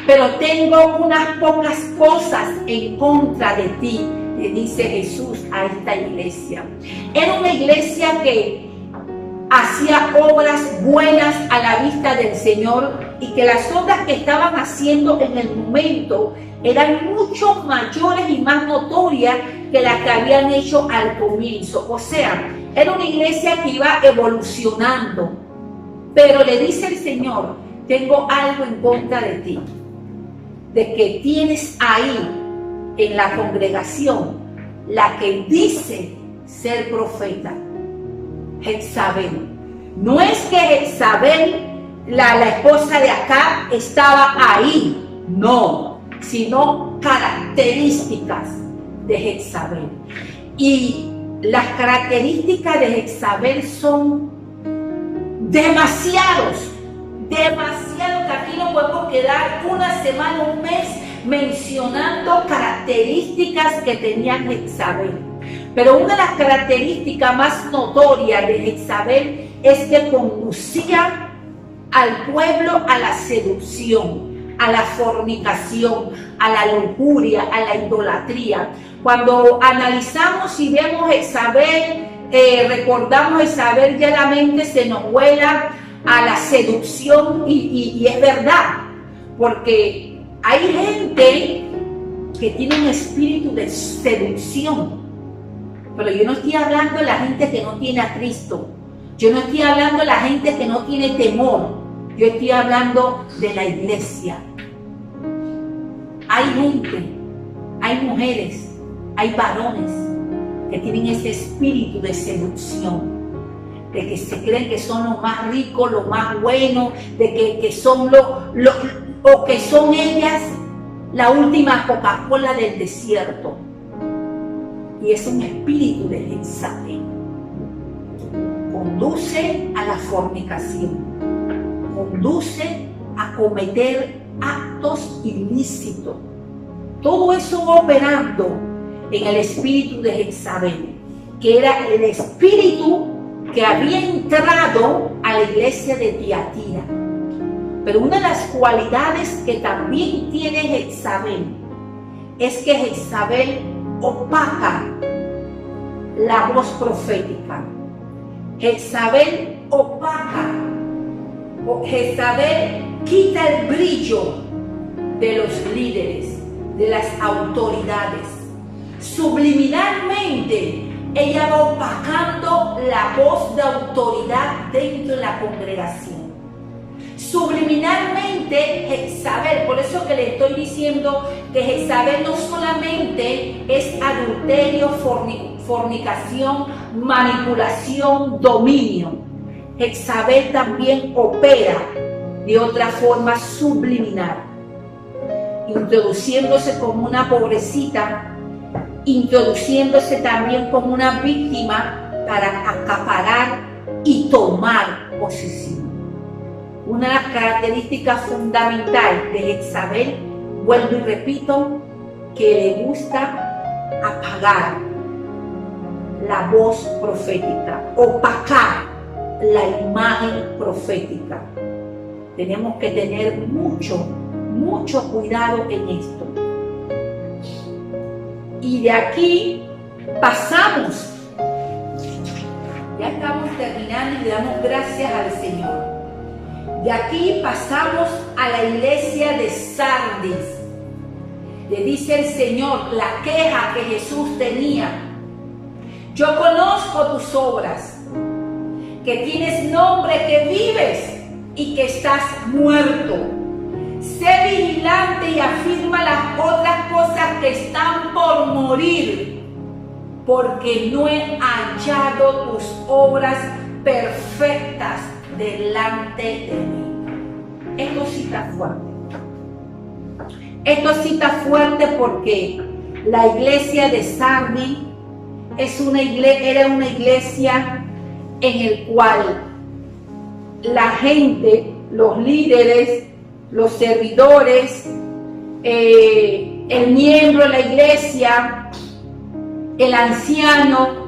pero tengo unas pocas cosas en contra de ti, le dice Jesús a esta iglesia. Era una iglesia que hacía obras buenas a la vista del Señor y que las obras que estaban haciendo en el momento eran mucho mayores y más notorias que las que habían hecho al comienzo. O sea, era una iglesia que iba evolucionando, pero le dice el Señor: tengo algo en contra de ti, de que tienes ahí en la congregación la que dice ser profeta, Jezabel. No es que Jezabel, la esposa de Acab, estaba ahí, no, sino características de Jezabel. Y las características de Jezabel son demasiados, que aquí no podemos quedar una semana, un mes mencionando características que tenía Jezabel. Pero una de las características más notorias de Jezabel es que conducía al pueblo a la seducción, a la fornicación, a la lujuria, a la idolatría. Cuando analizamos y vemos Jezabel, recordamos Jezabel, ya la mente se nos vuela a la seducción y es verdad, porque hay gente que tiene un espíritu de seducción. Pero yo no estoy hablando de la gente que no tiene a Cristo. Yo no estoy hablando de la gente que no tiene temor. Yo estoy hablando de la iglesia. Hay gente, hay mujeres, hay varones que tienen ese espíritu de seducción, de que se creen que son los más ricos, los más buenos, de que son o que son ellas la última Coca-Cola del desierto. Y es un espíritu de Jezabel. Conduce a la fornicación, conduce a cometer actos ilícitos. Todo eso operando en el espíritu de Jezabel, que era el espíritu que había entrado a la iglesia de Tiatira. Pero una de las cualidades que también tiene Jezabel es que Jezabel opaca la voz profética. Jezabel opaca, Jezabel quita el brillo de los líderes, de las autoridades. Subliminalmente ella va opacando la voz de autoridad dentro de la congregación. Subliminalmente Jezabel, por eso que le estoy diciendo que Jezabel no solamente es adulterio, fornicación, manipulación, dominio. Jezabel también opera de otra forma subliminal, introduciéndose como una pobrecita, introduciéndose también como una víctima para acaparar y tomar posición. Una de las características fundamentales de Jezabel, vuelvo y repito, que le gusta apagar la voz profética, opacar la imagen profética. Tenemos que tener mucho cuidado en esto. Y de aquí pasamos, ya estamos terminando y le damos gracias al Señor. De aquí pasamos a la iglesia de Sardis. Le dice el Señor la queja que Jesús tenía: yo conozco tus obras, que tienes nombre, que vives y que estás muerto. Sé vigilante y afirma las otras cosas que están por morir, porque no he hallado tus obras perfectas delante de mí. Esto sí está fuerte. Esto sí está fuerte porque la iglesia de Sardis era una iglesia en el cual la gente, los líderes, los servidores, el miembro de la iglesia, el anciano,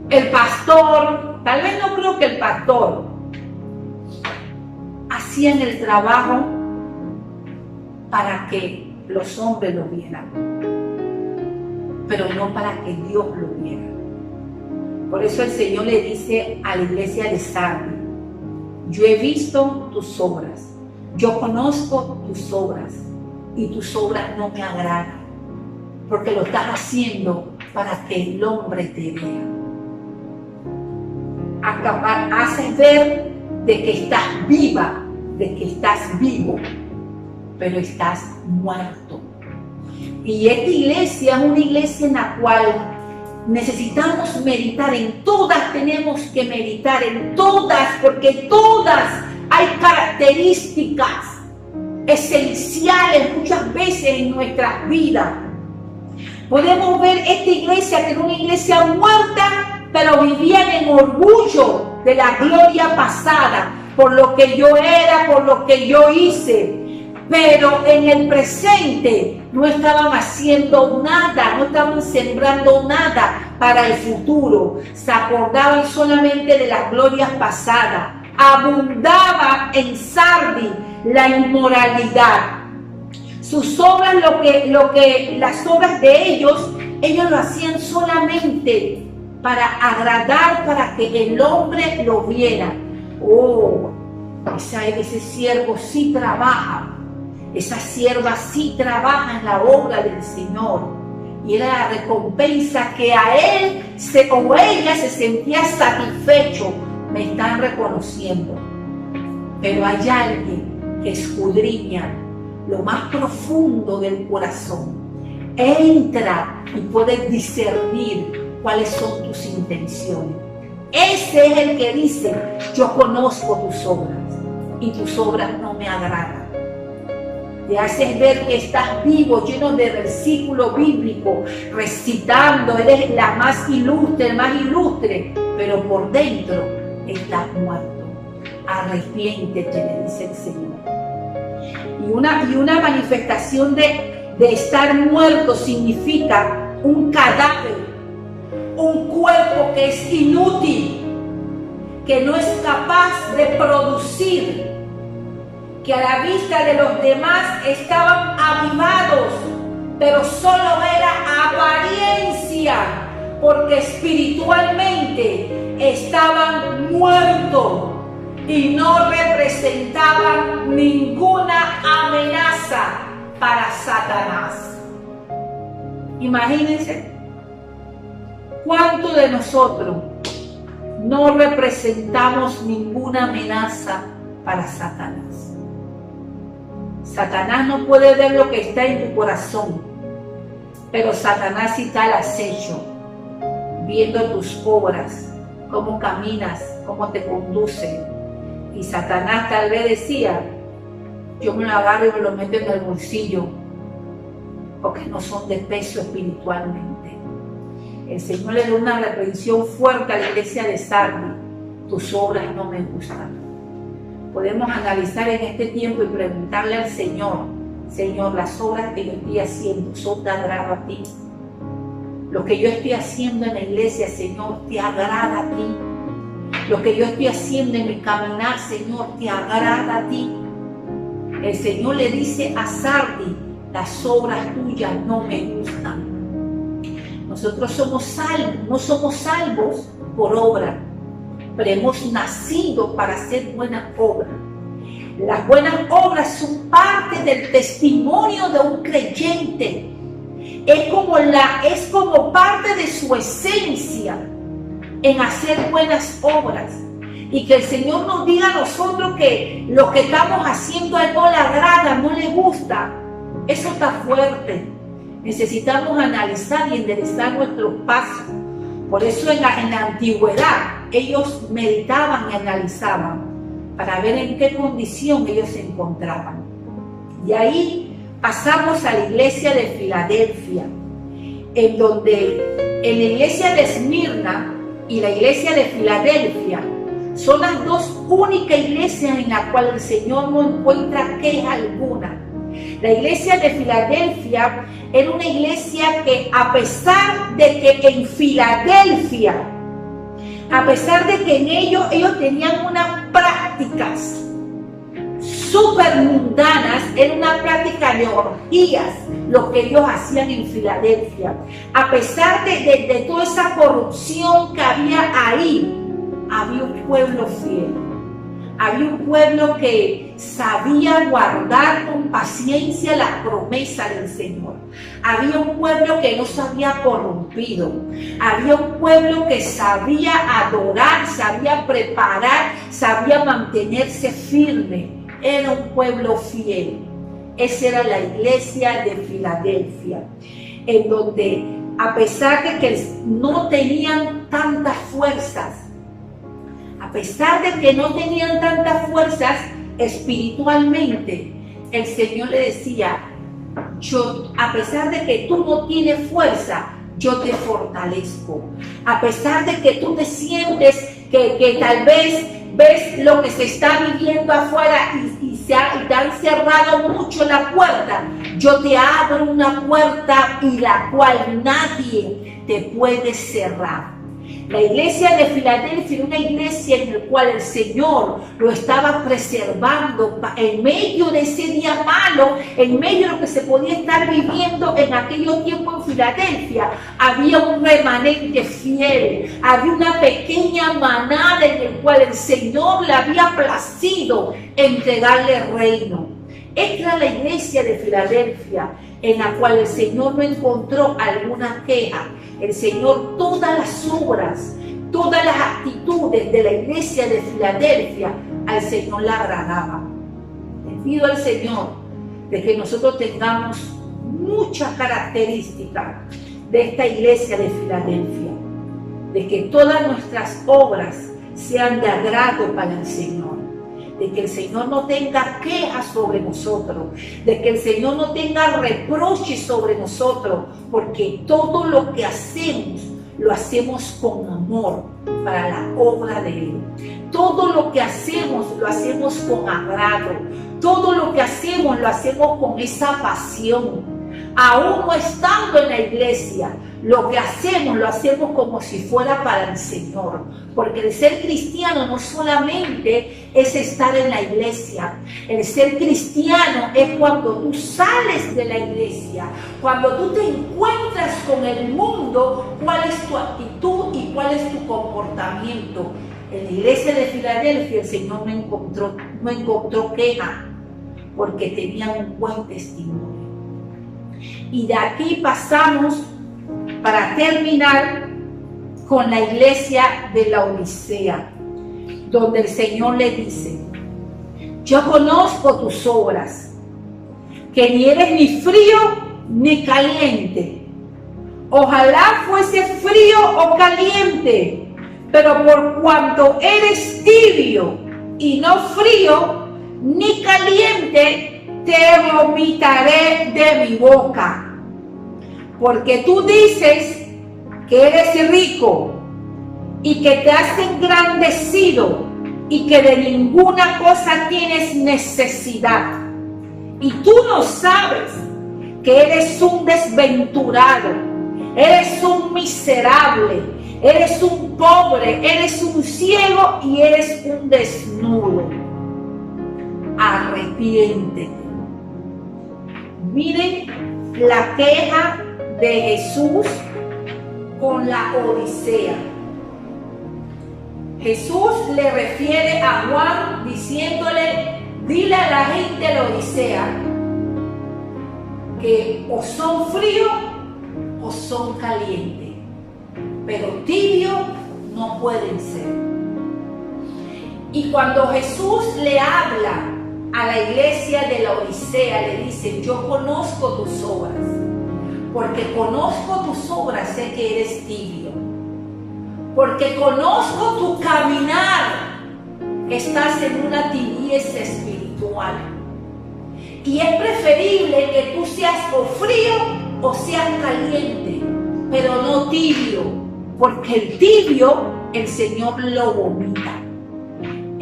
el pastor, tal vez no creo que el pastor, hacían el trabajo para que los hombres lo vieran, pero no para que Dios lo viera. Por eso el Señor le dice a la iglesia de Sardis: yo he visto tus obras, yo conozco tus obras, y tus obras no me agradan, porque lo estás haciendo para que el hombre te vea. Haces ver de que estás viva, de que estás vivo, pero estás muerto. Y esta iglesia es una iglesia en la cual necesitamos meditar en todas, tenemos que meditar en todas, porque todas hay características esenciales muchas veces en nuestras vidas. Podemos ver esta iglesia que era una iglesia muerta, pero vivían en orgullo de la gloria pasada, por lo que yo era, por lo que yo hice. Pero en el presente no estaban haciendo nada, no estaban sembrando nada para el futuro. Se acordaban solamente de las glorias pasadas. Abundaba en Sardis la inmoralidad. Sus obras, las obras de ellos lo hacían solamente para agradar, para que el hombre lo viera. Oh, ese siervo sí trabaja. Esa sierva sí trabaja en la obra del Señor, y era la recompensa que a él o ella se sentía satisfecho. Me están reconociendo. Pero hay alguien que escudriña lo más profundo del corazón, entra y puede discernir cuáles son tus intenciones. Ese es el que dice: yo conozco tus obras y tus obras no me agradan. Te haces ver que estás vivo, lleno de versículos bíblicos, recitando, eres la más ilustre, el más ilustre, pero por dentro estás muerto. Arrepiéntete, le dice el Señor. Y una manifestación de estar muerto significa un cadáver, un cuerpo que es inútil, que no es capaz de producir, que a la vista de los demás estaban avivados, pero solo era apariencia, porque espiritualmente estaban muertos y no representaban ninguna amenaza para Satanás. Imagínense cuántos de nosotros no representamos ninguna amenaza para Satanás. Satanás no puede ver lo que está en tu corazón, pero Satanás sí está al acecho, viendo tus obras, cómo caminas, cómo te conducen. Y Satanás tal vez decía: yo me lo agarro y me lo meto en el bolsillo, porque no son de peso espiritualmente. El Señor le dio una reprensión fuerte a la iglesia de Sardis: tus obras no me gustan. Podemos analizar en este tiempo y preguntarle al Señor: Señor, las obras que yo estoy haciendo son de agrado a ti. Lo que yo estoy haciendo en la iglesia, Señor, te agrada a ti. Lo que yo estoy haciendo en mi caminar, Señor, te agrada a ti. El Señor le dice a Sardis: las obras tuyas no me gustan. Nosotros somos salvos, no somos salvos por obra, pero hemos nacido para hacer buenas obras. Las buenas obras son parte del testimonio de un creyente. Es como parte de su esencia en hacer buenas obras. Y que el Señor nos diga a nosotros que lo que estamos haciendo a Él no le agrada, no le gusta. Eso está fuerte. Necesitamos analizar y enderezar nuestros pasos. Por eso en la antigüedad ellos meditaban y analizaban para ver en qué condición ellos se encontraban. Y ahí pasamos a la iglesia de Filadelfia, en donde en la iglesia de Esmirna y la iglesia de Filadelfia son las dos únicas iglesias en las cuales el Señor no encuentra queja alguna. La iglesia de Filadelfia era una iglesia que, a pesar de que en Filadelfia, a pesar de que en ellos tenían unas prácticas súper mundanas, era una práctica de orgías, lo que ellos hacían en Filadelfia. A pesar de toda esa corrupción que había ahí, había un pueblo fiel. Había un pueblo que sabía guardar con paciencia la promesa del Señor. Había un pueblo que no se había corrompido. Había un pueblo que sabía adorar, sabía preparar, sabía mantenerse firme. Era un pueblo fiel. Esa era la iglesia de Filadelfia, en donde a pesar de que no tenían tantas fuerzas, a pesar de que no tenían tantas fuerzas espiritualmente, el Señor le decía, a pesar de que tú no tienes fuerza, yo te fortalezco. A pesar de que tú te sientes que tal vez ves lo que se está viviendo afuera y te han cerrado mucho la puerta, yo te abro una puerta y la cual nadie te puede cerrar. La iglesia de Filadelfia era una iglesia en la cual el Señor lo estaba preservando en medio de ese día malo, en medio de lo que se podía estar viviendo en aquellos tiempos en Filadelfia. Había un remanente fiel, había una pequeña manada en el cual el Señor le había placido entregarle el reino. Esta era la iglesia de Filadelfia, en la cual el Señor no encontró alguna queja. El Señor, todas las obras, todas las actitudes de la iglesia de Filadelfia, al Señor le agradaba. Le pido al Señor de que nosotros tengamos muchas características de esta iglesia de Filadelfia, de que todas nuestras obras sean de agrado para el Señor, de que el Señor no tenga quejas sobre nosotros, de que el Señor no tenga reproches sobre nosotros, porque todo lo que hacemos, lo hacemos con amor para la obra de Él. Todo lo que hacemos, lo hacemos con agrado. Todo lo que hacemos, lo hacemos con esa pasión. Aún no estando en la iglesia, lo que hacemos, lo hacemos como si fuera para el Señor. Porque el ser cristiano no solamente es estar en la iglesia. El ser cristiano es cuando tú sales de la iglesia, cuando tú te encuentras con el mundo, cuál es tu actitud y cuál es tu comportamiento. En la iglesia de Filadelfia el Señor no encontró queja, porque tenían un buen testimonio. Y de aquí pasamos para terminar con la iglesia de la Odisea, donde el Señor le dice: yo conozco tus obras, que ni eres ni frío ni caliente. Ojalá fuese frío o caliente, pero por cuanto eres tibio y no frío ni caliente, te vomitaré de mi boca. Porque tú dices que eres rico y que te has engrandecido y que de ninguna cosa tienes necesidad. Y tú no sabes que eres un desventurado, eres un miserable, eres un pobre, eres un ciego y eres un desnudo. Arrepiéntete. Miren la queja de Jesús con la Odisea. Jesús le refiere a Juan diciéndole: dile a la gente de la Odisea que o son fríos o son calientes, pero tibios no pueden ser. Y cuando Jesús le habla a la iglesia de la Odisea, le dice: yo conozco tus obras, porque conozco tus obras, sé que eres tibio, porque conozco tu caminar, estás en una tibieza espiritual, y es preferible que tú seas o frío o seas caliente, pero no tibio, porque el tibio el Señor lo vomita.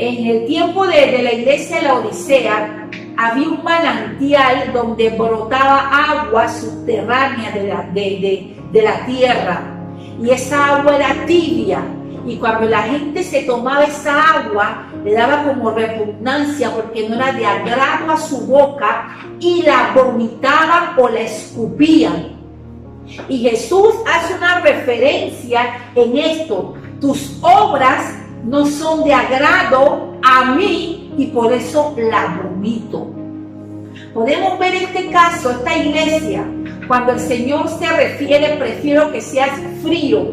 En el tiempo de la iglesia de la Odisea había un manantial donde brotaba agua subterránea de la tierra, y esa agua era tibia, y cuando la gente se tomaba esa agua le daba como repugnancia porque no era de agrado a su boca y la vomitaban o la escupían. Y Jesús hace una referencia en esto: tus obras no son de agrado a mí y por eso la vomito. Podemos ver este caso, esta iglesia, cuando el Señor se refiere, prefiero que seas frío.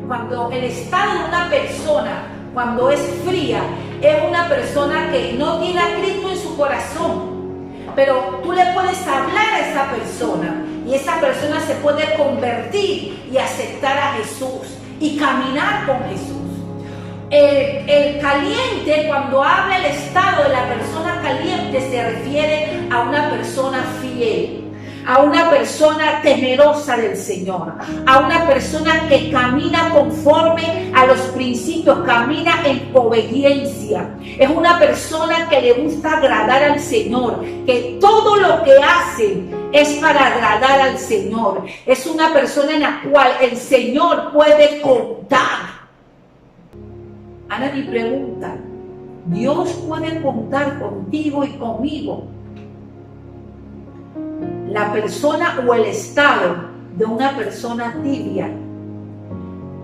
Cuando el estado de una persona, cuando es fría, es una persona que no tiene a Cristo en su corazón. Pero tú le puedes hablar a esa persona y esa persona se puede convertir y aceptar a Jesús y caminar con Jesús. El caliente, cuando habla el estado de la persona caliente, se refiere a una persona fiel, a una persona temerosa del Señor, a una persona que camina conforme a los principios, camina en obediencia. Es una persona que le gusta agradar al Señor, que todo lo que hace es para agradar al Señor. Es una persona en la cual el Señor puede contar. Ana, mi pregunta: ¿Dios puede contar contigo y conmigo? La persona o el estado de una persona tibia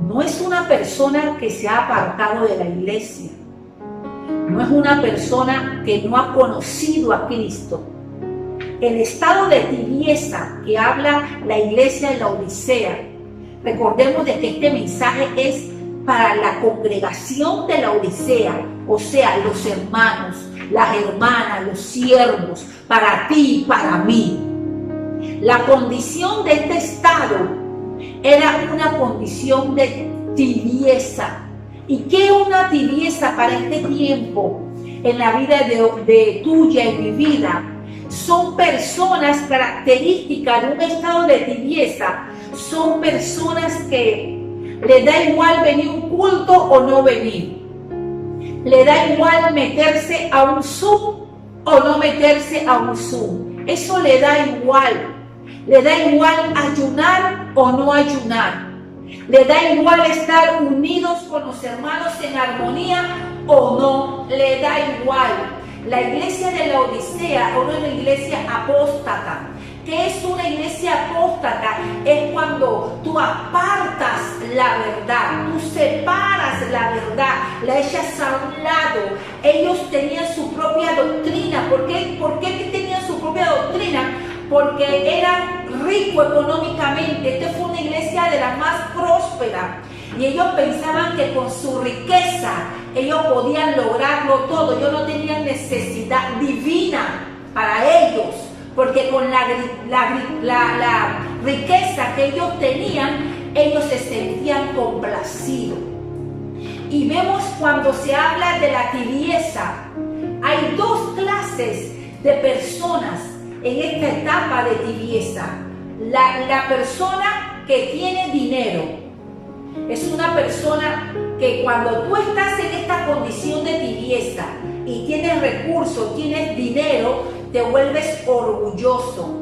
no es una persona que se ha apartado de la iglesia, no es una persona que no ha conocido a Cristo. El estado de tibieza que habla la iglesia de la Odisea, recordemos de que este mensaje es para la congregación de la Odisea, o sea, los hermanos, las hermanas, los siervos, para ti y para mí. La condición de este estado era una condición de tibieza. ¿Y qué es una tibieza para este tiempo en la vida de tuya y mi vida? Son personas características de un estado de tibieza. Son personas que le da igual venir a un culto o no venir. Le da igual meterse a un Zoom o no meterse a un Zoom. Eso le da igual. Le da igual ayunar o no ayunar. Le da igual estar unidos con los hermanos en armonía o no. Le da igual. La iglesia de la Odisea era una iglesia apóstata. ¿Qué es una iglesia apóstata? Es cuando tú apartas la verdad, tú separas la verdad, la echas a un lado. Ellos tenían su propia doctrina. ¿Por qué tenían su propia doctrina? Porque eran ricos económicamente. Esta fue una iglesia de las más prósperas. Y ellos pensaban que con su riqueza ellos podían lograrlo todo. Ellos no tenían necesidad divina para ellos. Porque con la riqueza que ellos tenían, ellos se sentían complacidos. Y vemos cuando se habla de la tibieza, hay dos clases de personas en esta etapa de tibieza. La persona que tiene dinero es una persona que cuando tú estás en esta condición de tibieza y tienes recursos, tienes dinero, te vuelves orgulloso,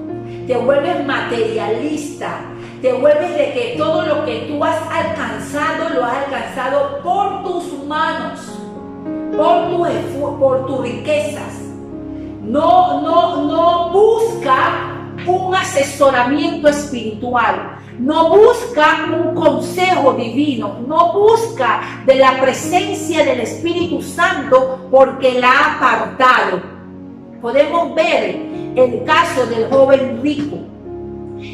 te vuelves materialista, te vuelves de que todo lo que tú has alcanzado, lo has alcanzado por tus manos, por tu esfuerzo, por tus riquezas. No busca un asesoramiento espiritual, no busca un consejo divino, no busca de la presencia del Espíritu Santo porque la ha apartado. Podemos ver el caso del joven rico.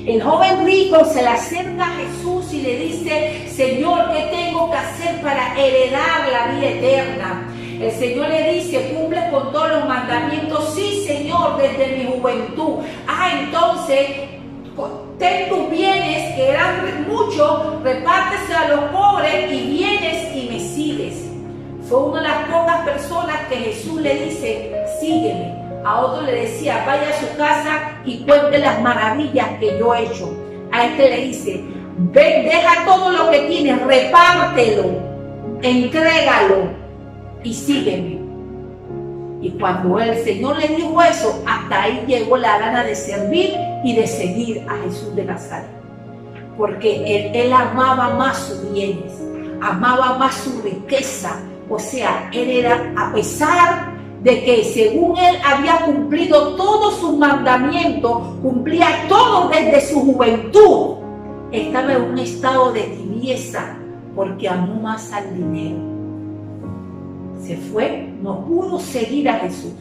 El joven rico se le acerca a Jesús y le dice: Señor, ¿qué tengo que hacer para heredar la vida eterna? El Señor le dice: cumple con todos los mandamientos. Sí, Señor, desde mi juventud. Entonces, ten tus bienes, que eran muchos, repártese a los pobres y vienes y me sigues. Fue una de las pocas personas que Jesús le dice: sígueme. A otro le decía: vaya a su casa y cuente las maravillas que yo he hecho. A este le dice: ven, deja todo lo que tienes, repártelo, entrégalo y sígueme. Y cuando el Señor le dijo eso, hasta ahí llegó la gana de servir y de seguir a Jesús de Nazaret. Porque él amaba más sus bienes, amaba más su riqueza, O sea, él era, a pesar de que según él había cumplido todos sus mandamientos, cumplía todo desde su juventud, estaba en un estado de tibieza porque amó más al dinero. Se fue, no pudo seguir a Jesús.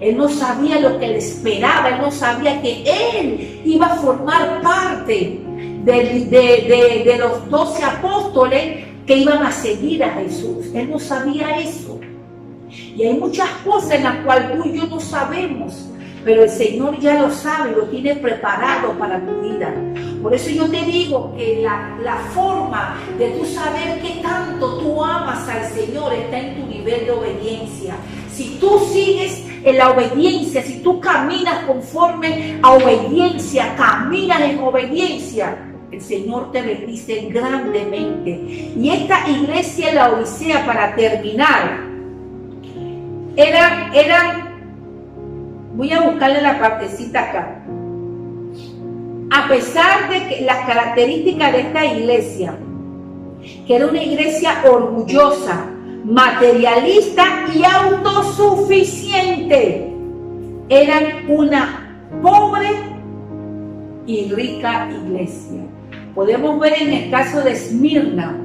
Él no sabía lo que le esperaba, él no sabía que él iba a formar parte de los 12 apóstoles que iban a seguir a Jesús. Él no sabía eso. Y hay muchas cosas en las cuales tú y yo no sabemos, pero el Señor ya lo sabe, lo tiene preparado para tu vida. Por eso yo te digo que la forma de tú saber qué tanto tú amas al Señor está en tu nivel de obediencia. Si tú sigues en la obediencia, si tú caminas conforme a obediencia, caminas en obediencia, el Señor te bendice grandemente. Y esta iglesia, la Odisea, para terminar, eran, voy a buscarle la partecita acá. A pesar de que las características de esta iglesia, que era una iglesia orgullosa, materialista y autosuficiente, eran una pobre y rica iglesia. Podemos ver en el caso de Esmirna,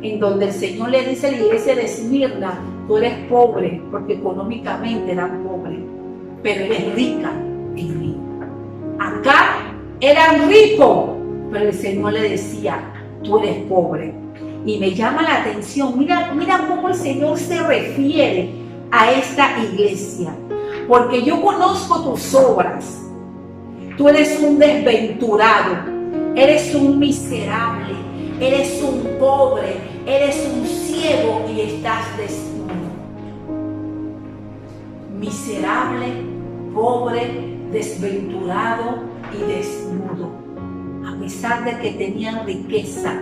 en donde el Señor le dice a la iglesia de Esmirna: tú eres pobre, porque económicamente eran pobres, pero eres rica en mí. Acá eran ricos, pero el Señor le decía: tú eres pobre. Y me llama la atención, mira cómo el Señor se refiere a esta iglesia. Porque yo conozco tus obras. Tú eres un desventurado, eres un miserable, eres un pobre, eres un ciego y estás desnudo. Miserable, pobre, desventurado y desnudo. A pesar de que tenían riqueza,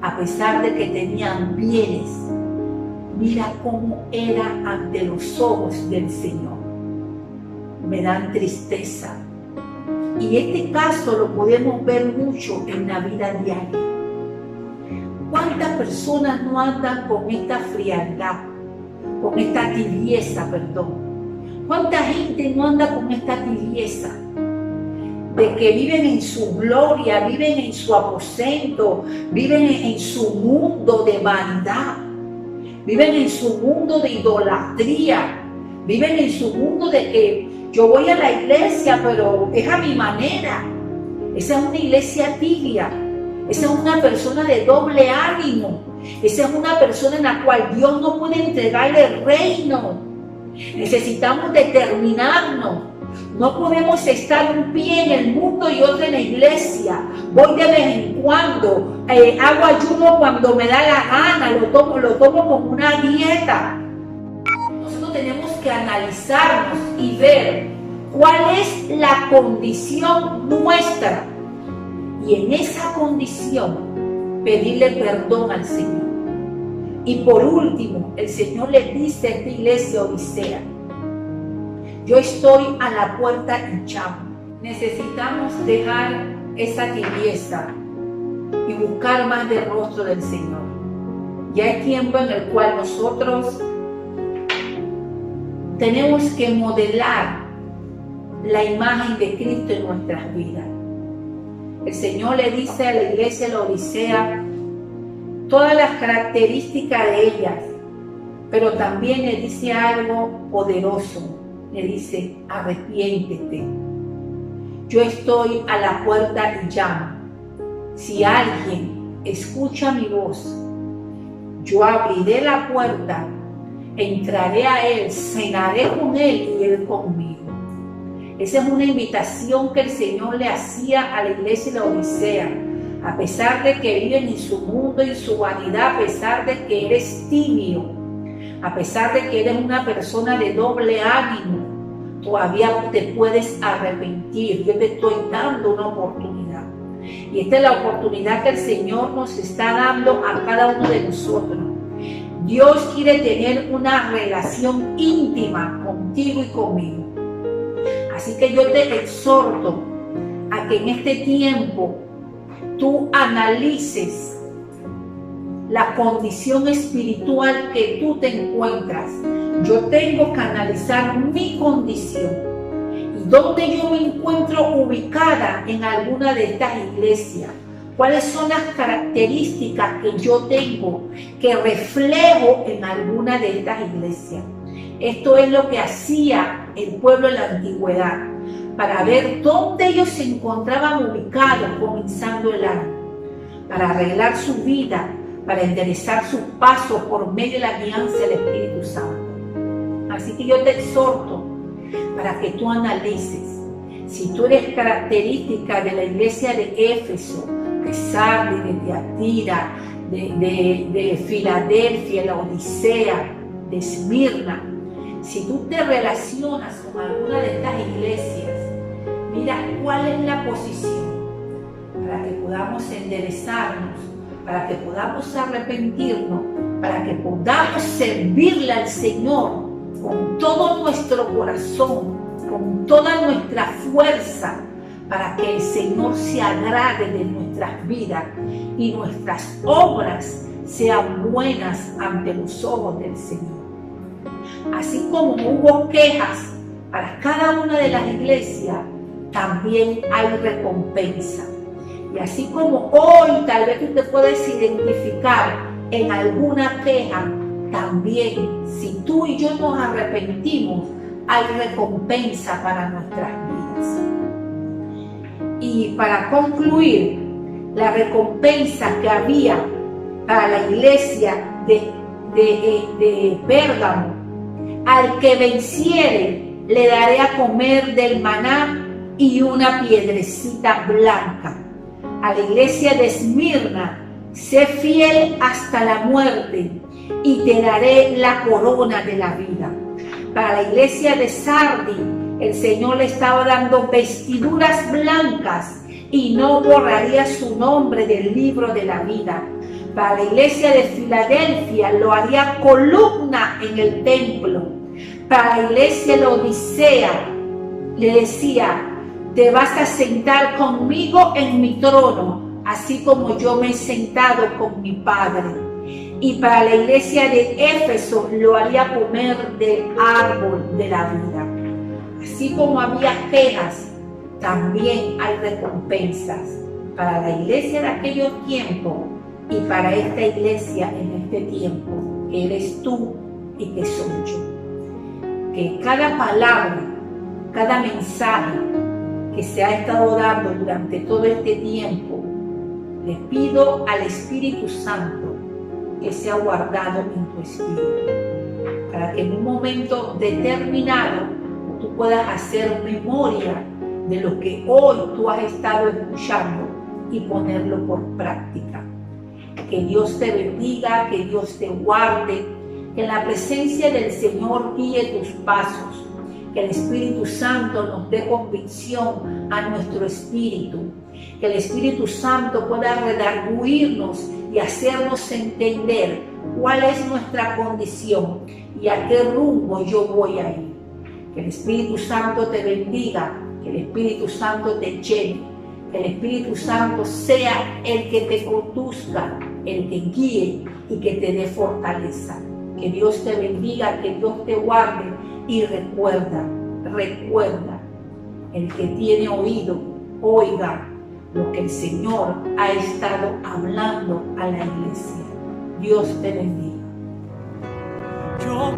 a pesar de que tenían bienes, mira cómo era ante los ojos del Señor. Me dan tristeza. Y este caso lo podemos ver mucho en la vida diaria. ¿Cuántas personas no andan con esta frialdad, con esta tibieza, perdón? ¿Cuánta gente no anda con esta tibieza? De que viven en su gloria, viven en su aposento, viven en su mundo de vanidad, viven en su mundo de idolatría, viven en su mundo de que yo voy a la iglesia, pero es a mi manera. Esa es una iglesia tibia, esa es una persona de doble ánimo, esa es una persona en la cual Dios no puede entregarle el reino. Necesitamos determinarnos. No podemos estar un pie en el mundo y otro en la iglesia. Voy de vez en cuando, hago ayuno cuando me da la gana, lo tomo como una dieta. Nosotros tenemos que analizarnos y ver cuál es la condición nuestra. Y en esa condición, pedirle perdón al Señor. Y por último, el Señor le dice a esta iglesia Odisea: yo estoy a la puerta y llamo. Necesitamos dejar esa tibieza y buscar más del rostro del Señor. Ya es tiempo en el cual nosotros tenemos que modelar la imagen de Cristo en nuestras vidas. El Señor le dice a la iglesia de la Odisea todas las características de ellas, pero también le dice algo poderoso. Le dice: arrepiéntete. Yo estoy a la puerta y llamo. Si alguien escucha mi voz, yo abriré la puerta, entraré a él, cenaré con él y él conmigo. Esa es una invitación que el Señor le hacía a la iglesia de la Odisea. A pesar de que viven en su mundo y su vanidad, a pesar de que eres tibio, a pesar de que eres una persona de doble ánimo, todavía te puedes arrepentir. Yo te estoy dando una oportunidad. Y esta es la oportunidad que el Señor nos está dando a cada uno de nosotros. Dios quiere tener una relación íntima contigo y conmigo. Así que yo te exhorto a que en este tiempo tú analices la condición espiritual que tú te encuentras. Yo tengo que analizar mi condición y dónde yo me encuentro ubicada en alguna de estas iglesias. ¿Cuáles son las características que yo tengo que reflejo en alguna de estas iglesias? Esto es lo que hacía el pueblo en la antigüedad, para ver dónde ellos se encontraban ubicados comenzando el año, para arreglar su vida, para enderezar sus pasos por medio de la guianza del Espíritu Santo. Así que yo te exhorto para que tú analices si tú eres característica de la iglesia de Éfeso, de Sardis, de Tiatira, de Filadelfia, la Odisea, de Esmirna. Si tú te relacionas con alguna de estas iglesias, mira cuál es la posición para que podamos enderezarnos, para que podamos arrepentirnos, para que podamos servirle al Señor con todo nuestro corazón, con toda nuestra fuerza, para que el Señor se agrade de nuestras vidas y nuestras obras sean buenas ante los ojos del Señor. Así como hubo quejas para cada una de las iglesias, también hay recompensa. Y así como hoy tal vez tú te puedes identificar en alguna queja, también si tú y yo nos arrepentimos, hay recompensa para nuestras vidas. Y para concluir, la recompensa que había para la iglesia de Pérgamo: al que venciere le daré a comer del maná y una piedrecita blanca. A la iglesia de Esmirna: sé fiel hasta la muerte y te daré la corona de la vida. Para la iglesia de Sardis, el Señor le estaba dando vestiduras blancas y no borraría su nombre del libro de la vida. Para la iglesia de Filadelfia lo haría columna en el templo. Para la iglesia de Odisea le decía: te vas a sentar conmigo en mi trono, así como yo me he sentado con mi Padre. Y para la iglesia de Éfeso lo haría comer del árbol de la vida. Así como había quejas, también hay recompensas para la iglesia de aquellos tiempos y para esta iglesia en este tiempo, que eres tú y que soy yo. Que cada palabra, cada mensaje que se ha estado dando durante todo este tiempo, le pido al Espíritu Santo que sea guardado en tu espíritu, para que en un momento determinado tú puedas hacer memoria de lo que hoy tú has estado escuchando y ponerlo por práctica. Que Dios te bendiga, que Dios te guarde, que en la presencia del Señor guíe tus pasos, que el Espíritu Santo nos dé convicción a nuestro espíritu, que el Espíritu Santo pueda redarguirnos y hacernos entender cuál es nuestra condición y a qué rumbo yo voy a ir. Que el Espíritu Santo te bendiga, que el Espíritu Santo te llene, que el Espíritu Santo sea el que te conduzca, el que guíe y que te dé fortaleza. Que Dios te bendiga, que Dios te guarde y recuerda, el que tiene oído, oiga lo que el Señor ha estado hablando a la iglesia. Dios te bendiga. Yo